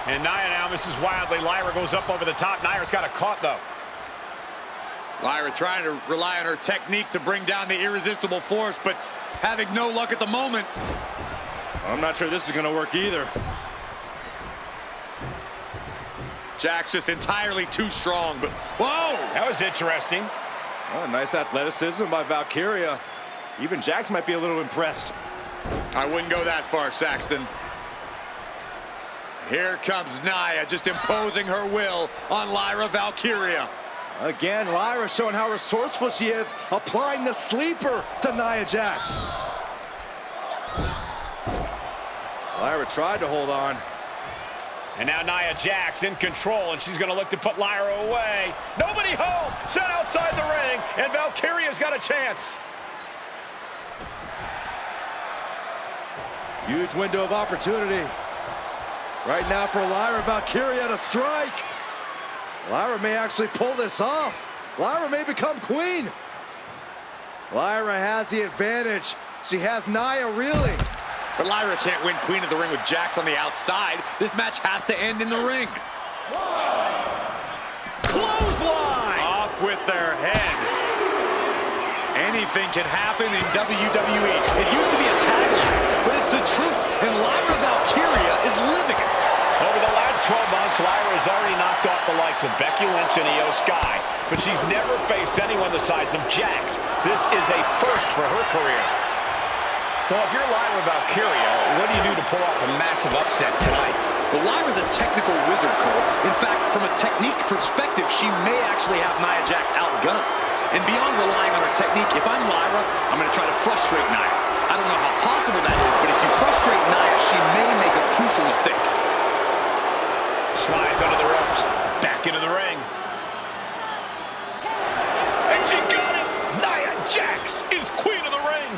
And Nia now misses wildly. Lyra goes up over the top. Nia's got a caught, though. Lyra trying to rely on her technique to bring down the irresistible force, but having no luck at the moment. I'm not sure this is going to work either. Jack's just entirely too strong, but whoa! That was interesting. Oh, nice athleticism by Valkyria. Even Jax might be a little impressed. I wouldn't go that far, Saxton. Here comes Nia, just imposing her will on Lyra Valkyria. Again, Lyra showing how resourceful she is, applying the sleeper to Nia Jax. Lyra tried to hold on. And now Nia Jax in control, and she's going to look to put Lyra away. Nobody home! Set outside the ring, and Valkyria's got a chance. Huge window of opportunity. Right now for Lyra Valkyria to strike. Lyra may actually pull this off. Lyra may become queen. Lyra has the advantage. She has Nia reeling. But Lyra can't win Queen of the Ring with Jax on the outside. This match has to end in the ring. Clothesline! Off with their head. Anything can happen in WWE. It used to be a tagline, but it's the truth. And Lyra Valkyria is living it. Over the last 12 months, Lyra has already knocked off the likes of Becky Lynch and Io Sky, but she's never faced anyone the size of Jax. This is a first for her career. Well, if you're Lyra Valkyria, what do you do to pull off a massive upset tonight? Well, Lyra's a technical wizard, Cole. In fact, from a technique perspective, she may actually have Nia Jax outgunned. And beyond relying on her technique, if I'm Lyra, I'm going to try to frustrate Nia. I don't know how possible that is, but if you frustrate Nia, she may make a crucial mistake. Slides under the ropes, back into the ring. And she got it! Nia Jax is queen of the ring!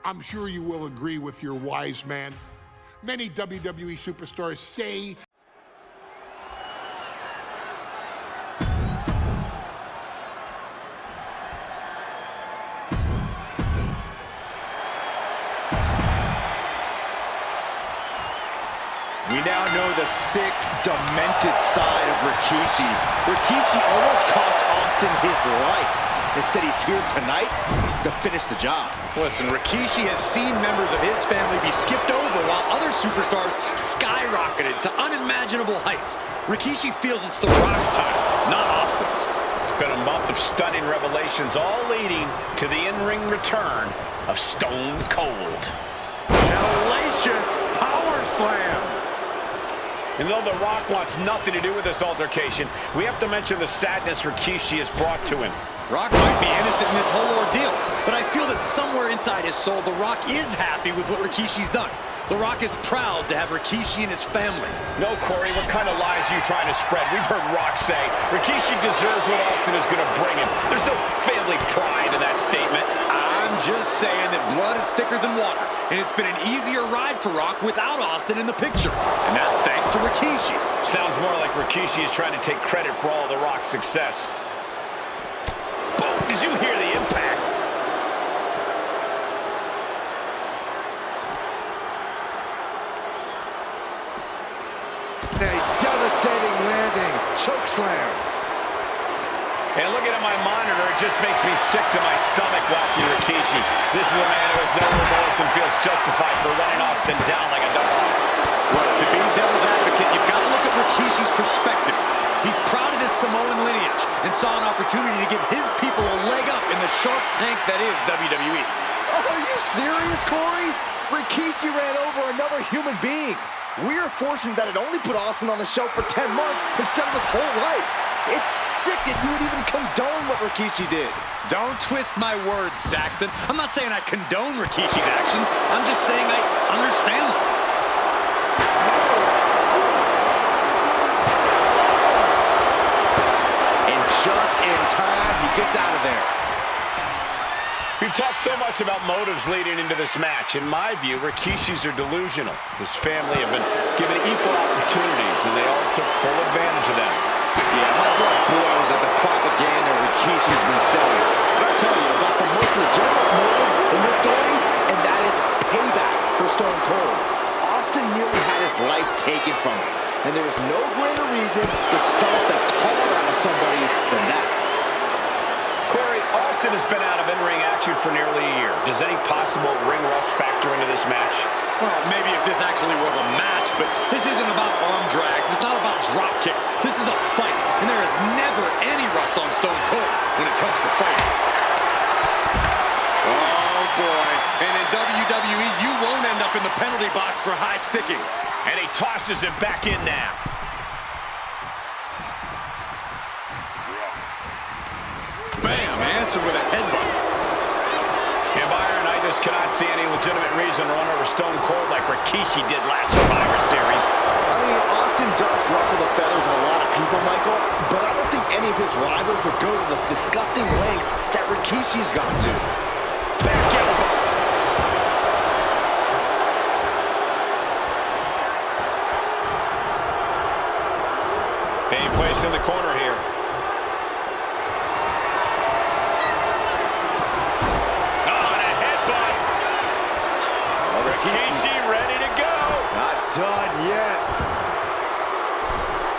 I'm sure you will agree with your wise man. Many WWE superstars say We now know the sick, demented side of Rikishi. Rikishi almost cost Austin his life. Instead, he's here tonight to finish the job. Listen, Rikishi has seen members of his family be skipped over while other superstars skyrocketed to unimaginable heights. Rikishi feels it's The Rock's time, not Austin's. It's been a month of stunning revelations, all leading to the in-ring return of Stone Cold. Hellacious power slam. And though The Rock wants nothing to do with this altercation, we have to mention the sadness Rikishi has brought to him. Rock might be innocent in this whole ordeal, but I feel that somewhere inside his soul, The Rock is happy with what Rikishi's done. The Rock is proud to have Rikishi and his family. No, Corey, what kind of lies are you trying to spread? We've heard Rock say Rikishi deserves what Austin is going to bring him. There's no family pride in that statement. I'm just saying that blood is thicker than water, and it's been an easier ride for Rock without Austin in the picture, and that's thanks to Rikishi. Sounds more like Rikishi is trying to take credit for all the Rock's success. Boom! Did you hear the impact? A devastating landing. Choke slam. And looking at my monitor, it just makes me sick to my stomach watching Rikishi. This is a man who has no remorse and feels justified for running Austin down like a dog. Look, to be devil's advocate, you've got to look at Rikishi's perspective. He's proud of his Samoan lineage and saw an opportunity to give his people a leg up in the shark tank that is WWE. Oh, are you serious, Corey? Rikishi ran over another human being. We are fortunate that it only put Austin on the show for 10 months instead of his whole life. It's sick that you would even condone what Rikishi did. Don't twist my words, Saxton. I'm not saying I condone Rikishi's actions. I'm just saying I understand them. And just in time, he gets out of there. We've talked so much about motives leading into this match. In my view, Rikishi's are delusional. His family have been given equal opportunities, and they all took full advantage of them. Yeah, my blood boils at the propaganda Rikishi's been selling. I'll tell you about the most legitimate motive in this story, and that is payback for Stone Cold. Austin nearly had his life taken from him, and there is no greater reason to stomp the tar out of somebody than that. Corey, Austin has been out of in-ring action for nearly a year. Does any possible ring rust factor into this match? Well, maybe if this actually was a match, but this isn't about arm drags. It's not about drop kicks. This is a fight, and there is never any rust on Stone Cold when it comes to fighting. Oh, boy. And in WWE, you won't end up in the penalty box for high sticking. And he tosses him back in now. Bam, answer with a headbutt. And Byron, I just cannot see any legitimate reason to run over Stone Cold like Rikishi did last Survivor Series. I mean, Austin does ruffle the feathers of a lot of people, Michael, but I don't think any of his rivals would go to the disgusting lengths that Rikishi's gone to. Back elbow. Being placed in the corner here. Rikishi ready to go. Not done yet.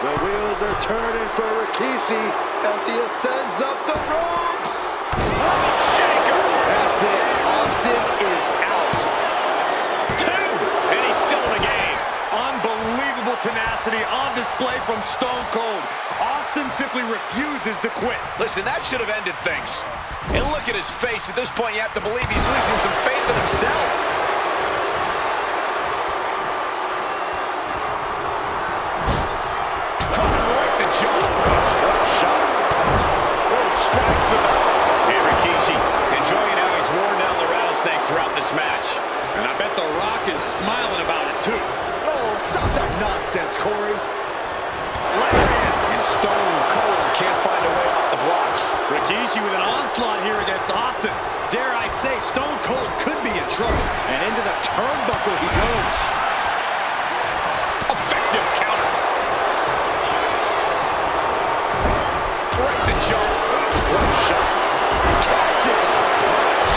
The wheels are turning for Rikishi as he ascends up the ropes. Rope shaker. That's it. Austin is out. 2, and he's still in the game. Unbelievable tenacity on display from Stone Cold. Austin simply refuses to quit. Listen, that should have ended things. And look at his face. At this point, you have to believe he's losing some faith in himself. And Rikishi enjoying how he's worn down the rattlesnake throughout this match. And I bet The Rock is smiling about it too. Oh, stop that nonsense, Corey. And Stone Cold can't find a way off the blocks. Rikishi with an onslaught here against Austin. Dare I say, Stone Cold could be in trouble. And into the turnbuckle he goes. Effective counter. Right in the jaw. What a shot. Catches a punch.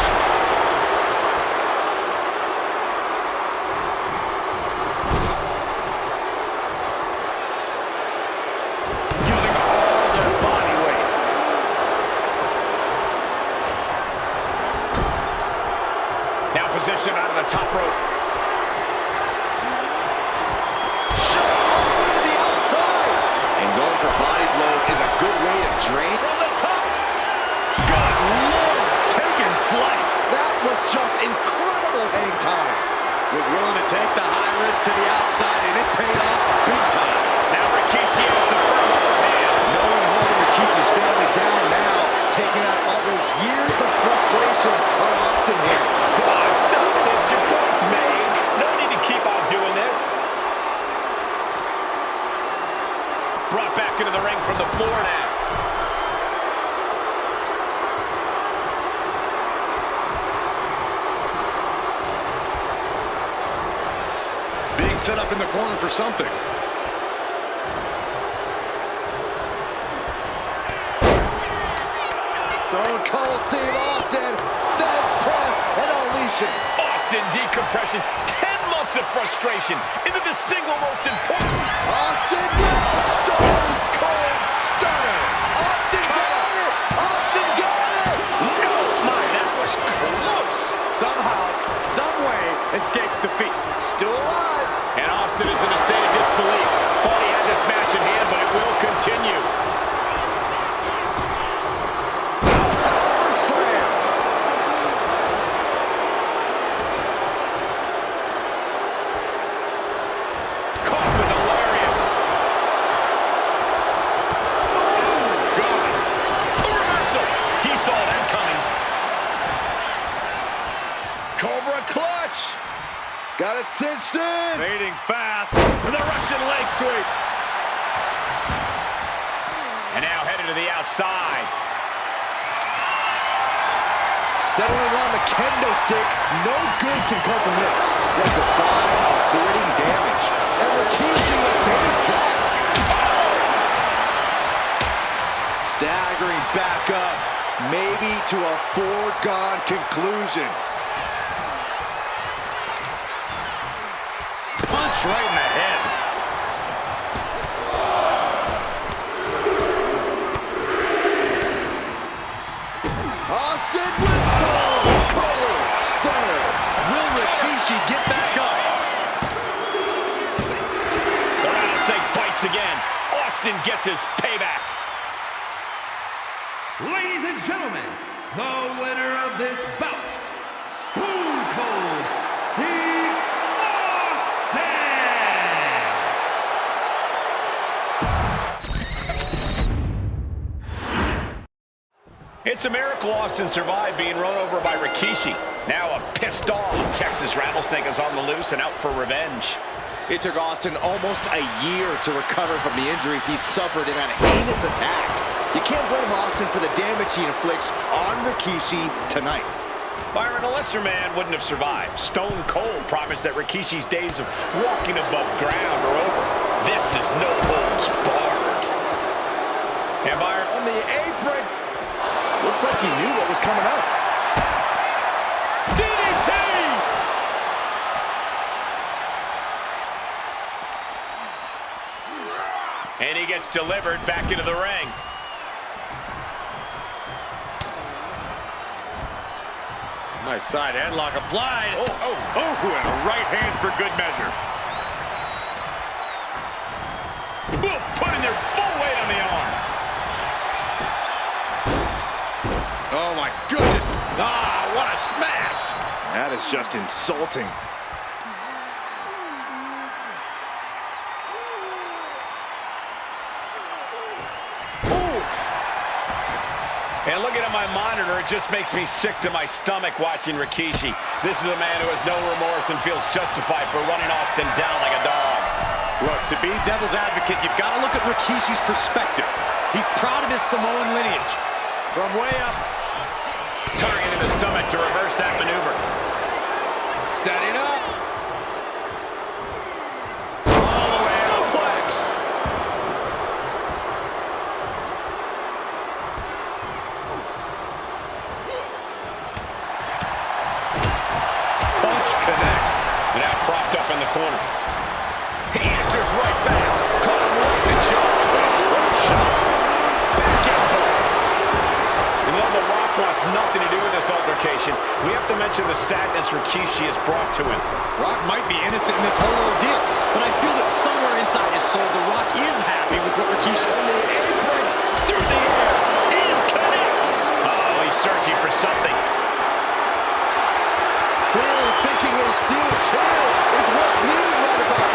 to the outside, and it paid off big time. Now Rikishi has the firm upper hand. No one holding Rikishi's family down now, taking out all those years of frustration on Austin here. Come on, stop this. Your point's made. No need to keep on doing this. Brought back into the ring from the floor now. Being set up in the corner for something. Stone Cold Steve Austin does press and unleashing. Austin decompression. 10 months of frustration into the single most important. Austin with Stone Cold Stunner. Austin got it. Austin got it. No, my, that was close. Somehow, someway, escapes defeat. Still alive. And Austin is in a state of disbelief. Thought he had this match in hand, but it will continue. Power slam. Caught with a lariat. Oh, God. A reversal. He saw that coming. Cobra clutch. Got it cinched in. Fading fast. With a Russian leg sweep. And now headed to the outside. Settling on the kendo stick. No good can come from this. Step aside, avoiding damage. And Rikishi evades that. Staggering back up. Maybe to a foregone conclusion. Punch right in the head. Austin with Stone Cold Stunner. Will Rikishi get back up? The rattlesnake bites again. Austin gets his payback. Ladies and gentlemen, the winner of this bout, Stone Cold Steve Austin! It's a miracle Austin survived being run over by Rikishi. Now a pissed off Texas Rattlesnake is on the loose and out for revenge. It took Austin almost a year to recover from the injuries he suffered in that heinous attack. You can't blame Austin for the damage he inflicts on Rikishi tonight. Byron, a lesser man wouldn't have survived. Stone Cold promised that Rikishi's days of walking above ground are over. This is no holds barred. And Byron, On the apron. Looks like he knew what was coming up. DDT! And he gets delivered back into the ring. Nice side headlock applied. Oh, and a right hand for good measure. Oof, putting their full weight on the arm. Oh, my goodness. Ah, what a smash. That is just insulting. And looking at my monitor, it just makes me sick to my stomach watching Rikishi. This is a man who has no remorse and feels justified for running Austin down like a dog. Look, to be devil's advocate, you've got to look at Rikishi's perspective. He's proud of his Samoan lineage. From way up, targeting the stomach to reverse that maneuver. Setting up. All the way out. Suplex. Punch connects. Now propped up in the corner. He answers right back. Caught him right in the jaw. What a shot. Back elbow. And though The Rock wants nothing to do with this altercation, we have to mention the sadness Rikishi has brought to him. Rock might be innocent in this whole ordeal, but I feel that somewhere inside his soul, The Rock is happy with what Rikishi On the apron. Through the air. And connects. Uh-oh, he's searching for something. Clearly thinking a steel chair is what's needed right about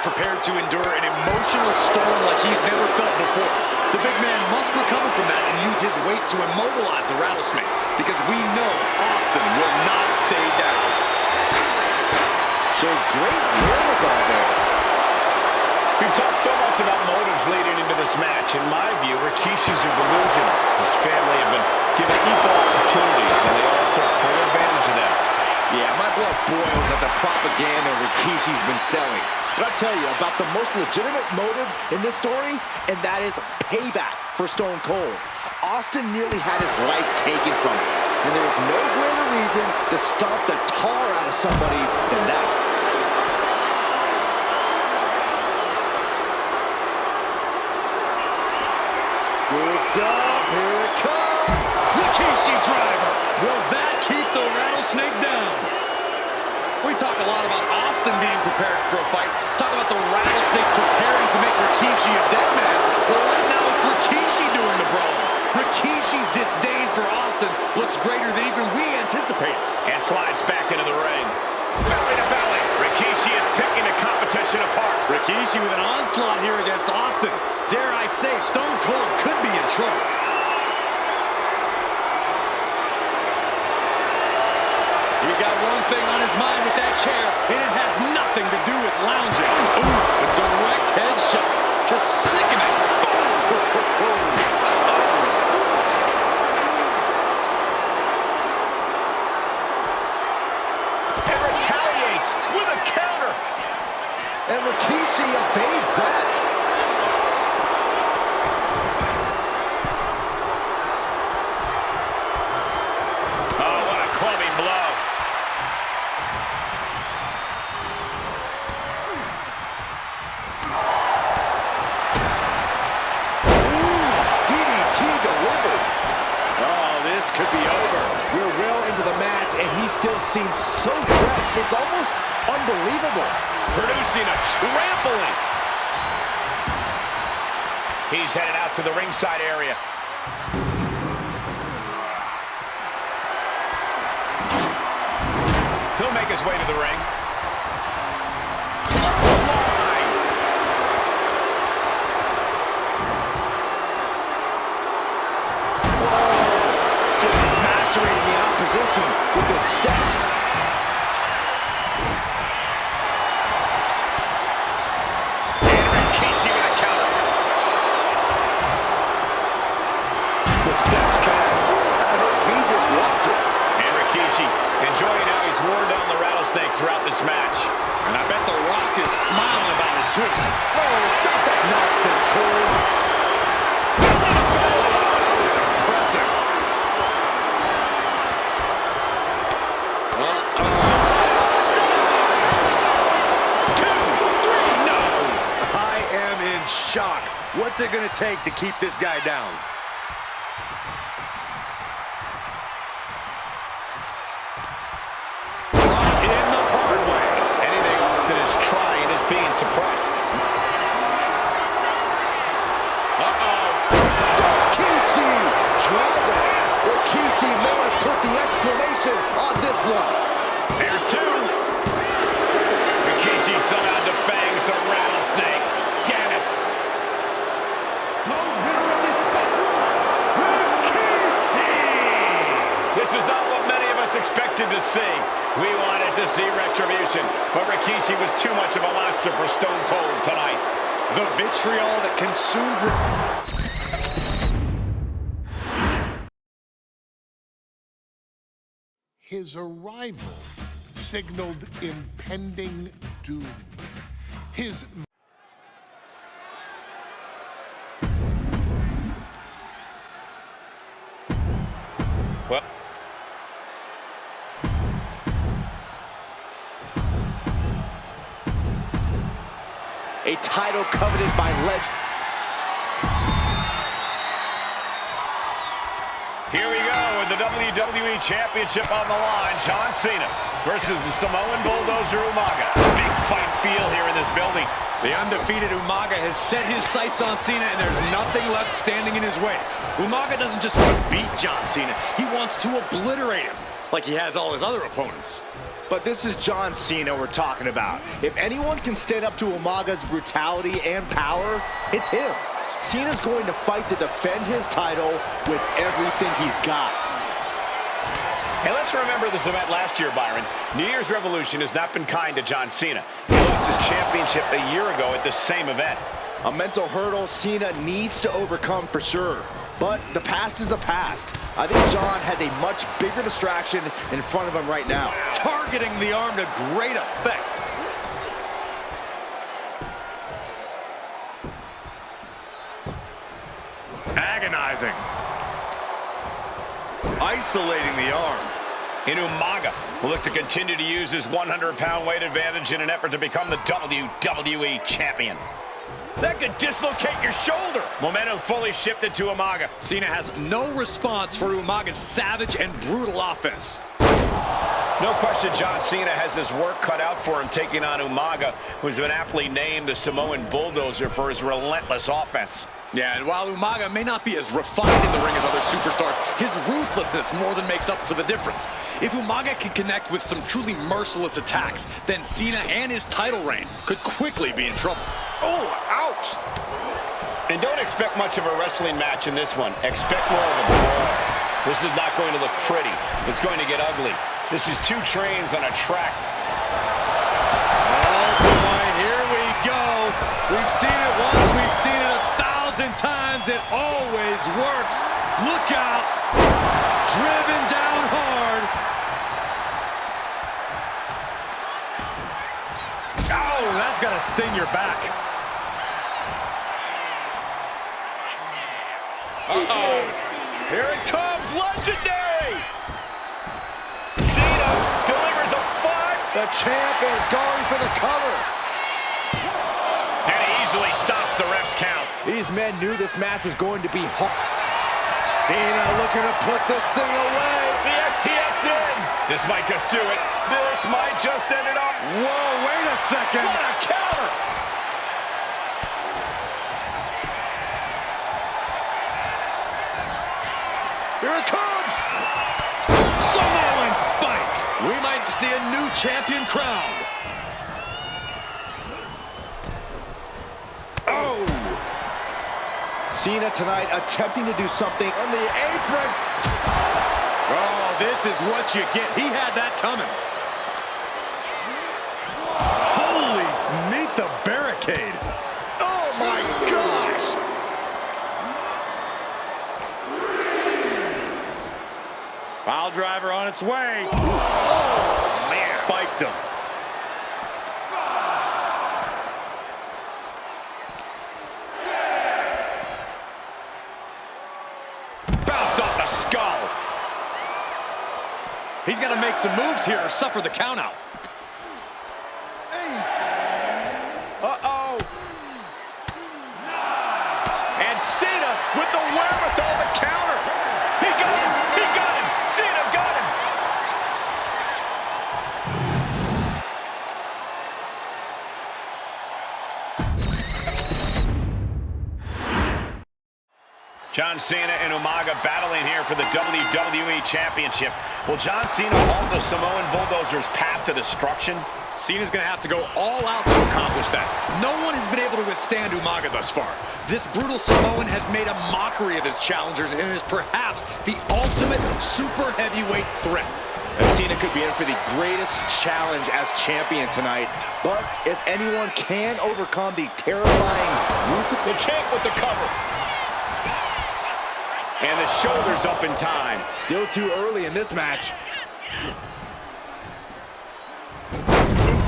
prepared to endure an emotional storm like he's never felt before. The big man must recover from that and use his weight to immobilize the rattlesnake, because we know Austin will not stay down. Shows great wherewithal there. We've talked so much about motives leading into this match. In my view, Rikishi's a delusion. His family have been given equal opportunities, and they all took full advantage of that. Yeah, my blood boils at the propaganda Rikishi's been selling. But I'll tell you about the most legitimate motive in this story, and that is payback for Stone Cold. Austin nearly had his life taken from him, and there's no greater reason to stomp the tar out of somebody than that. Scooped up, here it comes! Rikishi driver! Will that keep the rattlesnake down? We talk a lot about Austin being prepared for a fight. Talk about the rattlesnake preparing to make Rikishi a dead man. Well, right now it's Rikishi doing the brawling. Rikishi's disdain for Austin looks greater than even we anticipated. And slides back into the ring. Belly to belly. Rikishi is picking the competition apart. Rikishi with an onslaught here against Austin. Dare I say, Stone Cold could be in trouble. He's got one thing on his mind with that chair, and it has nothing to do with lounging. Ooh, a direct headshot. Just sickening. And retaliates with a counter. And Rikishi evades that. Oh, what a clubbing blow. DDT delivered. Oh, this could be over. We're well into the match, and he still seems so fresh. It's almost unbelievable. Producing a trampling. He's headed out to the ringside area. He'll make his way to the ring. Clothesline. Whoa! Just macerating the opposition with the steps. And Rikishi with a counter. The steps connect. That hurt me just watching. And Rikishi enjoying how he's worn down the rattlesnake throughout this match. And I bet The Rock is smiling about it, too. Oh, stop that nonsense, Cody. Impressive. No! I am in shock. What's it going to take to keep this guy down? In the hard way. Anything Austin is trying is being suppressed. Uh-oh. Rikishi driver. Rikishi may have put the exclamation on this one. There's two. Rikishi somehow defangs the rattlesnake. Damn it. The winner of this bout, Rikishi! This is not what many of us expected to see. We wanted to see retribution, but Rikishi was too much of a monster for Stone Cold tonight. The vitriol that consumed His arrival signaled impending doom. His Well, A title coveted by legend. here we go with the WWE Championship on the line. John Cena versus the Samoan Bulldozer Umaga. Big fight feel here in this building. The undefeated Umaga has set his sights on Cena, and there's nothing left standing in his way. Umaga doesn't just want to beat John Cena. He wants to obliterate him. like he has all his other opponents. But this is John Cena we're talking about. If anyone can stand up to Umaga's brutality and power, it's him. Cena's going to fight to defend his title with everything he's got. And let's remember this event last year, Byron. New Year's Revolution has not been kind to John Cena. He lost his championship a year ago at this same event. A mental hurdle Cena needs to overcome for sure. But the past is the past. I think John has a much bigger distraction in front of him right now. Targeting the arm to great effect. Agonizing. Isolating the arm. And Umaga will look to continue to use his 100-pound weight advantage in an effort to become the WWE Champion. That could dislocate your shoulder. Momentum fully shifted to Umaga. Cena has no response for Umaga's savage and brutal offense. No question John Cena has his work cut out for him taking on Umaga, who's been aptly named the Samoan Bulldozer for his relentless offense. Yeah, and while Umaga may not be as refined in the ring as other superstars, his ruthlessness more than makes up for the difference. If Umaga can connect with some truly merciless attacks, then Cena and his title reign could quickly be in trouble. Oh, ouch! And don't expect much of a wrestling match in this one. Expect more of a brawl. This is not going to look pretty. It's going to get ugly. This is two trains on a track. Oh boy, here we go. We've seen it once, we've seen it 1,000 times. It always works. Look out. Driven down hard. Oh, that's got to sting your back. Uh-oh. Here it comes, legendary! Cena delivers a 5. The champ is going for the cover. And he easily stops the ref's count. These men knew this match was going to be hard. Cena looking to put this thing away. The STX in. This might just do it. This might just end it up. Whoa, wait a second. What a counter! Here it comes. Samoan spike. We might see a new champion crowned. Oh! Cena tonight attempting to do something on the apron. Oh, this is what you get. He had that coming. Holy, meet the barricade. Oh my gosh. Pile driver on its way. Oh, spiked him. Bounced off the skull. He's got to make some moves here or suffer the countout. Uh-oh. And Cena with the wherewithal to counter. He got him. He got him. Cena got him. John Cena and Umaga battling here for the WWE Championship. Will John Cena halt the Samoan Bulldozer's path to destruction? Cena's going to have to go all out to accomplish that. No one has been able to withstand Umaga thus far. This brutal Samoan has made a mockery of his challengers and is perhaps the ultimate super heavyweight threat. And Cena could be in for the greatest challenge as champion tonight. But if anyone can overcome the terrifying The champ with the cover. And the shoulders up in time. still too early in this match.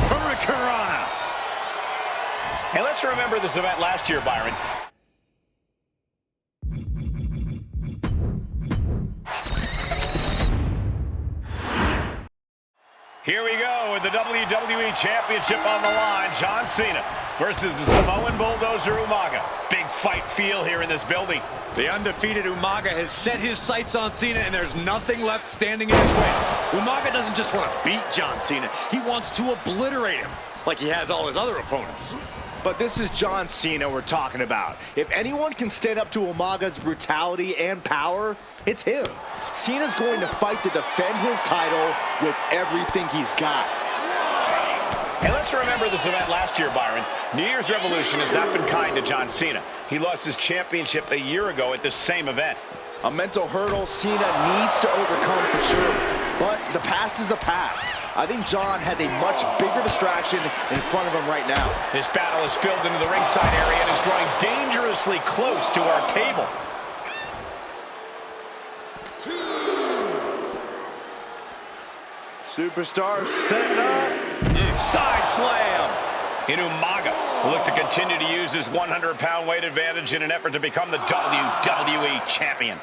Hurricanrana. And let's remember this event last year, Byron. Here we go with the WWE Championship on the line. John Cena versus the Samoan Bulldozer Umaga. Big fight feel here in this building. The undefeated Umaga has set his sights on Cena, and there's nothing left standing in his way. Umaga doesn't just want to beat John Cena. He wants to obliterate him, like he has all his other opponents. But this is John Cena we're talking about. If anyone can stand up to Umaga's brutality and power, it's him. Cena's going to fight to defend his title with everything he's got. And let's remember this event last year, Byron. New Year's Revolution has not been kind to John Cena. He lost his championship a year ago at this same event. A mental hurdle Cena needs to overcome for sure. But the past is the past. I think John has a much bigger distraction in front of him right now. This battle is spilled into the ringside area and is drawing dangerously close to our table. Superstar setting up. Side slam. Umaga will look to continue to use his 100-pound weight advantage in an effort to become the WWE Champion.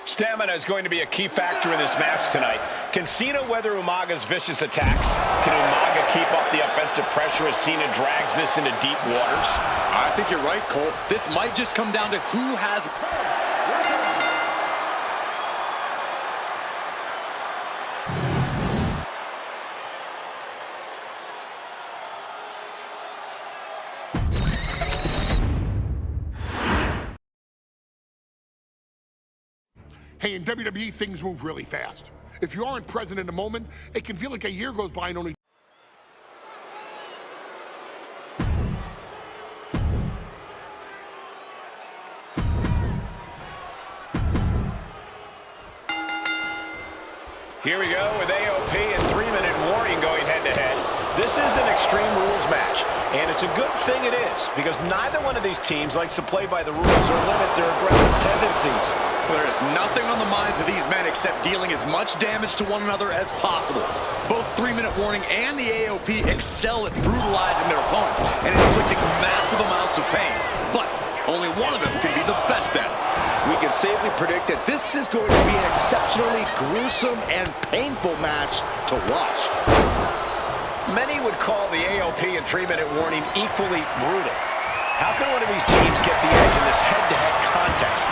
Stamina is going to be a key factor in this match tonight. Can Cena weather Umaga's vicious attacks? Can Umaga keep up the offensive pressure as Cena drags this into deep waters? I think you're right, Cole. This might just come down to who has... Hey, in WWE, things move really fast. If you aren't present in the moment, it can feel like a year goes by and only... Here we go with AOP and 3-minute warning going head-to-head. This is an Extreme Rules match, and it's a good thing it is, because neither one of these teams likes to play by the rules or limit their aggressive tendencies. There is nothing on the minds of these men except dealing as much damage to one another as possible. Both 3-minute warning and the AOP excel at brutalizing their opponents and inflicting massive amounts of pain. But only one of them can be the best at it. We can safely predict that this is going to be an exceptionally gruesome and painful match to watch. Many would call the AOP and 3-minute warning equally brutal. How can one of these teams get the edge in this head-to-head contest?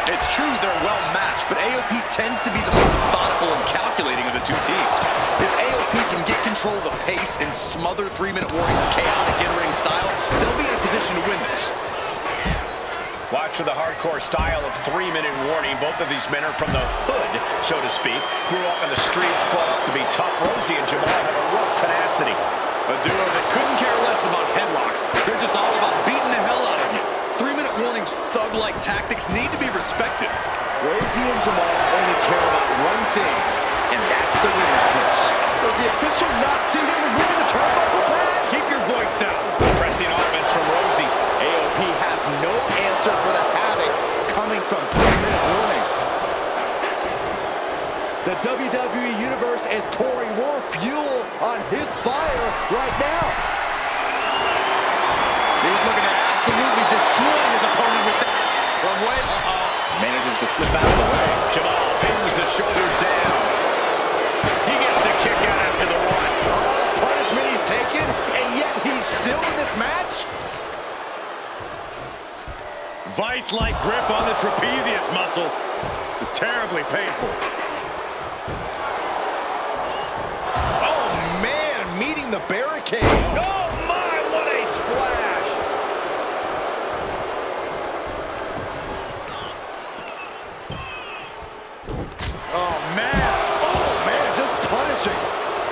It's true they're well matched, but AOP tends to be the more methodical and calculating of the two teams. If AOP can get control of the pace and smother 3-minute warning's chaotic in-ring style, they'll be in a position to win this. Watch for the hardcore style of 3-minute warning. Both of these men are from the hood, so to speak. Grew up in the streets, brought up to be tough. Rosie and Jamal have a rough tenacity. A duo that couldn't care less about headlocks. They're just all about beating the hell out of you. 3-minute warning's thug-like tactics need to be respected. Rosie and Jamal only care about one thing, and that's the winner's pitch. Does the official not see him removing the turnbuckle pad? Keep your voice down. Pressing offense from Rosie. AOP has no answer for the havoc coming from 3-minute warning. The WWE Universe is pouring more fuel on his fire right now. He's looking to absolutely destroy his opponent with that. From way. Manages to slip out of the way. Jamal pins the shoulders down. He gets the kick out after the one. All the punishment he's taken, and yet he's still in this match? Vice-like grip on the trapezius muscle. This is terribly painful. Oh, man, meeting the barricade. Oh, my, what a splash. Oh, man, just punishing.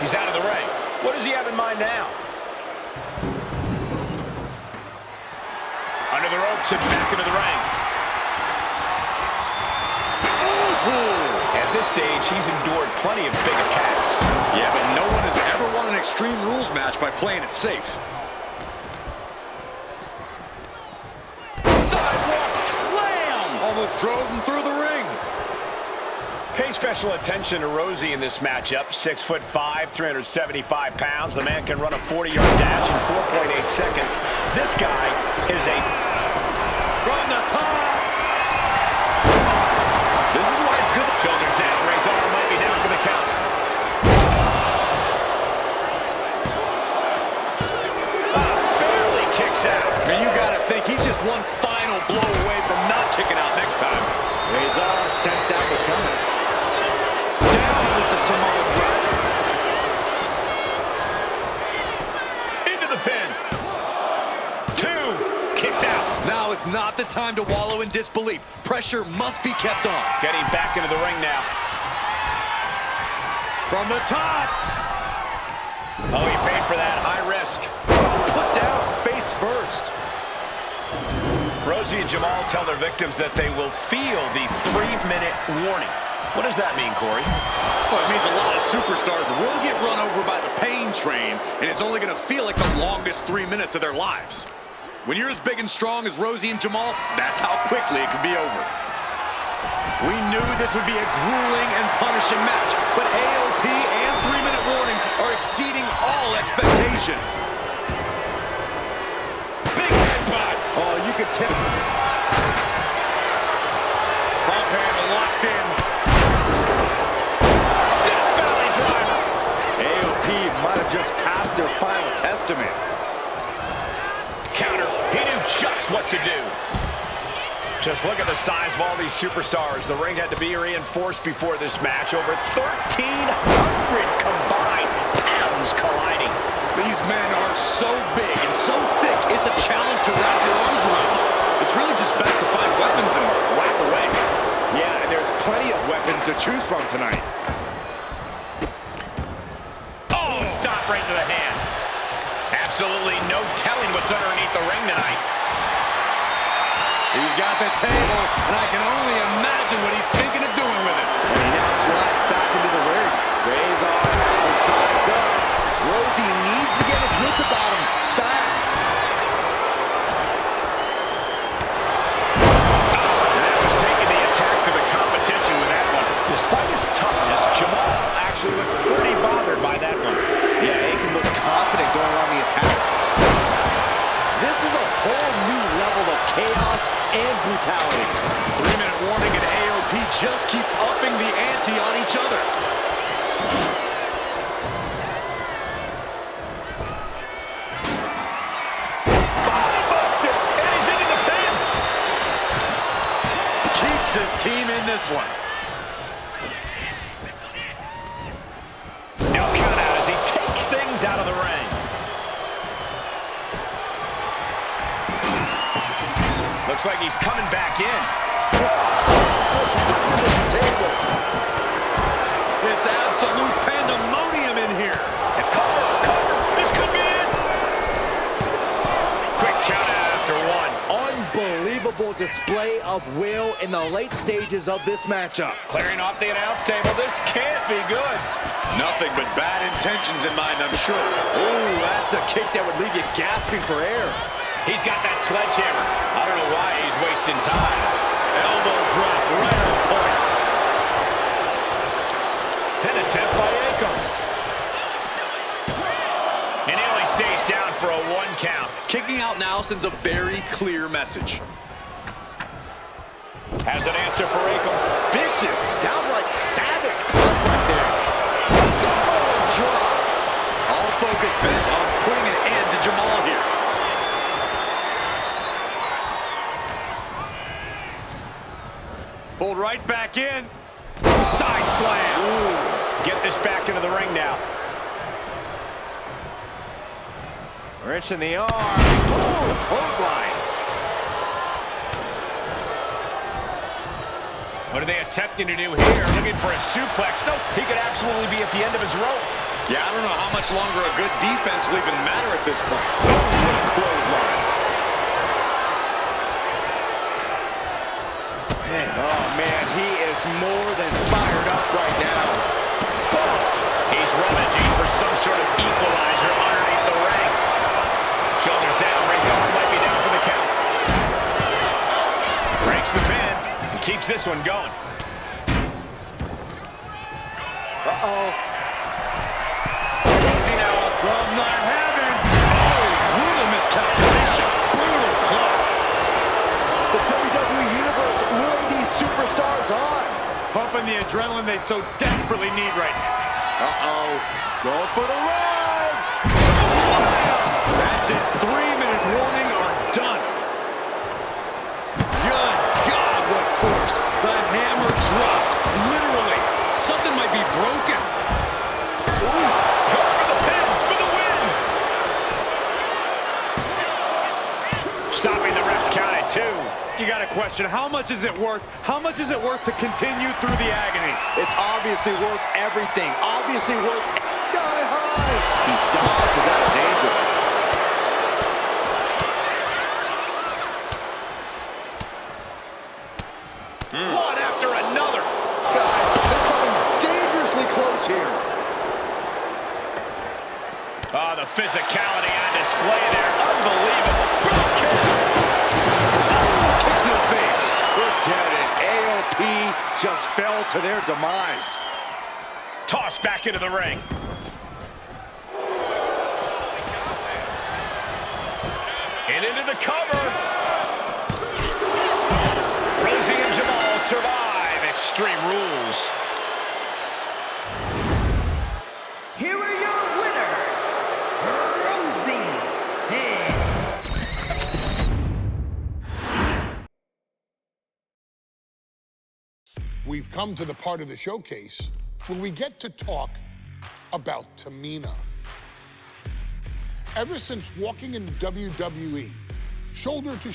He's out of the ring. What does he have in mind now? Under the ropes and back into the ring. At this stage, he's endured plenty of big attacks. Yeah, but no one has ever won an Extreme Rules match by playing it safe. Sidewalk slam. Almost drove him through the ring. Pay special attention to Rosie in this matchup. 6'5", 375 pounds. The man can run a 40-yard dash in 4.8 seconds. This guy is a... From the top. This is why it's good. Shoulders down, Ray's arm might be down for the count. Barely kicks out. And you gotta think he's just one final blow away from not kicking out next time. Ray's arm sensed that was coming. Down with the Samoan drop. Into the pin. 2. Kicks out. Now is not not the time to wallow in disbelief. Pressure must be kept on. Getting back into the ring now. From the top. Oh, he paid for that. High risk. Put down, face first. Rosie and Jamal tell their victims that they will feel the 3-minute warning. What does that mean, Corey? Well, it means a lot of superstars will get run over by the pain train, and it's only going to feel like the longest 3 minutes of their lives. When you're as big and strong as Rosie and Jamal, that's how quickly it can be over. We knew this would be a grueling and punishing match, but AOP and 3-minute warning are exceeding all expectations. Big headbutt. Oh, you could tip. Front panel locked in. Death Valley driver. AOP might have just passed their final testament. Counter. He knew just what to do. Just look at the size of all these superstars. The ring had to be reinforced before this match. Over 1,300 combined pounds colliding. These men are so big and so thick, it's a challenge to wrap your arms around them. It's really just best to find weapons and whack away. Yeah, and there's plenty of weapons to choose from tonight. Oh, stop right to the hand. Absolutely no telling what's underneath the ring tonight. He's got the table, and I can only imagine what he's thinking of doing with it. And he now slides back into the ring. Ray's arm has him sized up. Rosie needs to get his wits about him fast. And that was taking the attack to the competition with that one. Despite his toughness, Jamal actually looked pretty bothered by that one. Yeah, he can look confident going on the attack. This is a whole new level of chaos and brutality. 3-minute warning, and AOP just keep upping the ante on each other. Buster, and he's into the pin. Keeps his team in this one. No count out as he takes things out of the ring. Looks like he's coming back in. It's absolute pandemonium in here. And cover. This could be it. Quick count out after one. Unbelievable display of will in the late stages of this matchup. Clearing off the announce table. This can't be good. Nothing but bad intentions in mind, I'm sure. Ooh, that's a kick that would leave you gasping for air. He's got that sledgehammer. I don't know why he's wasting time. Elbow drop right on point. Pin attempt by Akon. And he only stays down for a 1 count. Kicking out now sends a very clear message. Has an answer for Akon. Vicious, downright savage cut right there. Samoan drop. All focus bent on putting an end to Jamal here. Pulled right back in. Side slam. Ooh. Get this back into the ring now. Wrench in the arm. Boom. Clothesline. What are they attempting to do here? Looking for a suplex. Nope. He could absolutely be at the end of his rope. Yeah, I don't know how much longer a good defense will even matter at this point. Oh, what a clothesline. Oh, man, he is more than fired up right now. Boom. He's rummaging for some sort of equalizer underneath the ring. Shoulders down, Ray's arm might be down for the count. Breaks the pin and keeps this one going. Uh-oh. Rosie now From the heavens. Oh, brutal miscalculation. Brutal club. The WWE Universe luring these superstars on. Pumping the adrenaline they so desperately need right now. Uh-oh. Going for the run. That's it. 3-minute warning or done. Good God, what force. The hammer dropped. Literally. Something might be broken. Ooh, go for the pin for the win. Stopping the ref's count at 2. question. How much is it worth? How much is it worth to continue through the agony? It's obviously worth everything. Obviously worth sky high. He dodges out of danger. One after another. Guys, they're coming dangerously close here. Oh, the physicality on display there. Unbelievable. Drop kick. Oh, kick to the face. Forget it. AOP just fell to their demise. Tossed back into the ring. And into the cover. Rosie and Jamal survive Extreme Rules. Here are your winners, Rosie and... We've come to the part of the showcase where we get to talk about Tamina. Ever since walking in WWE, shoulder to shoulder,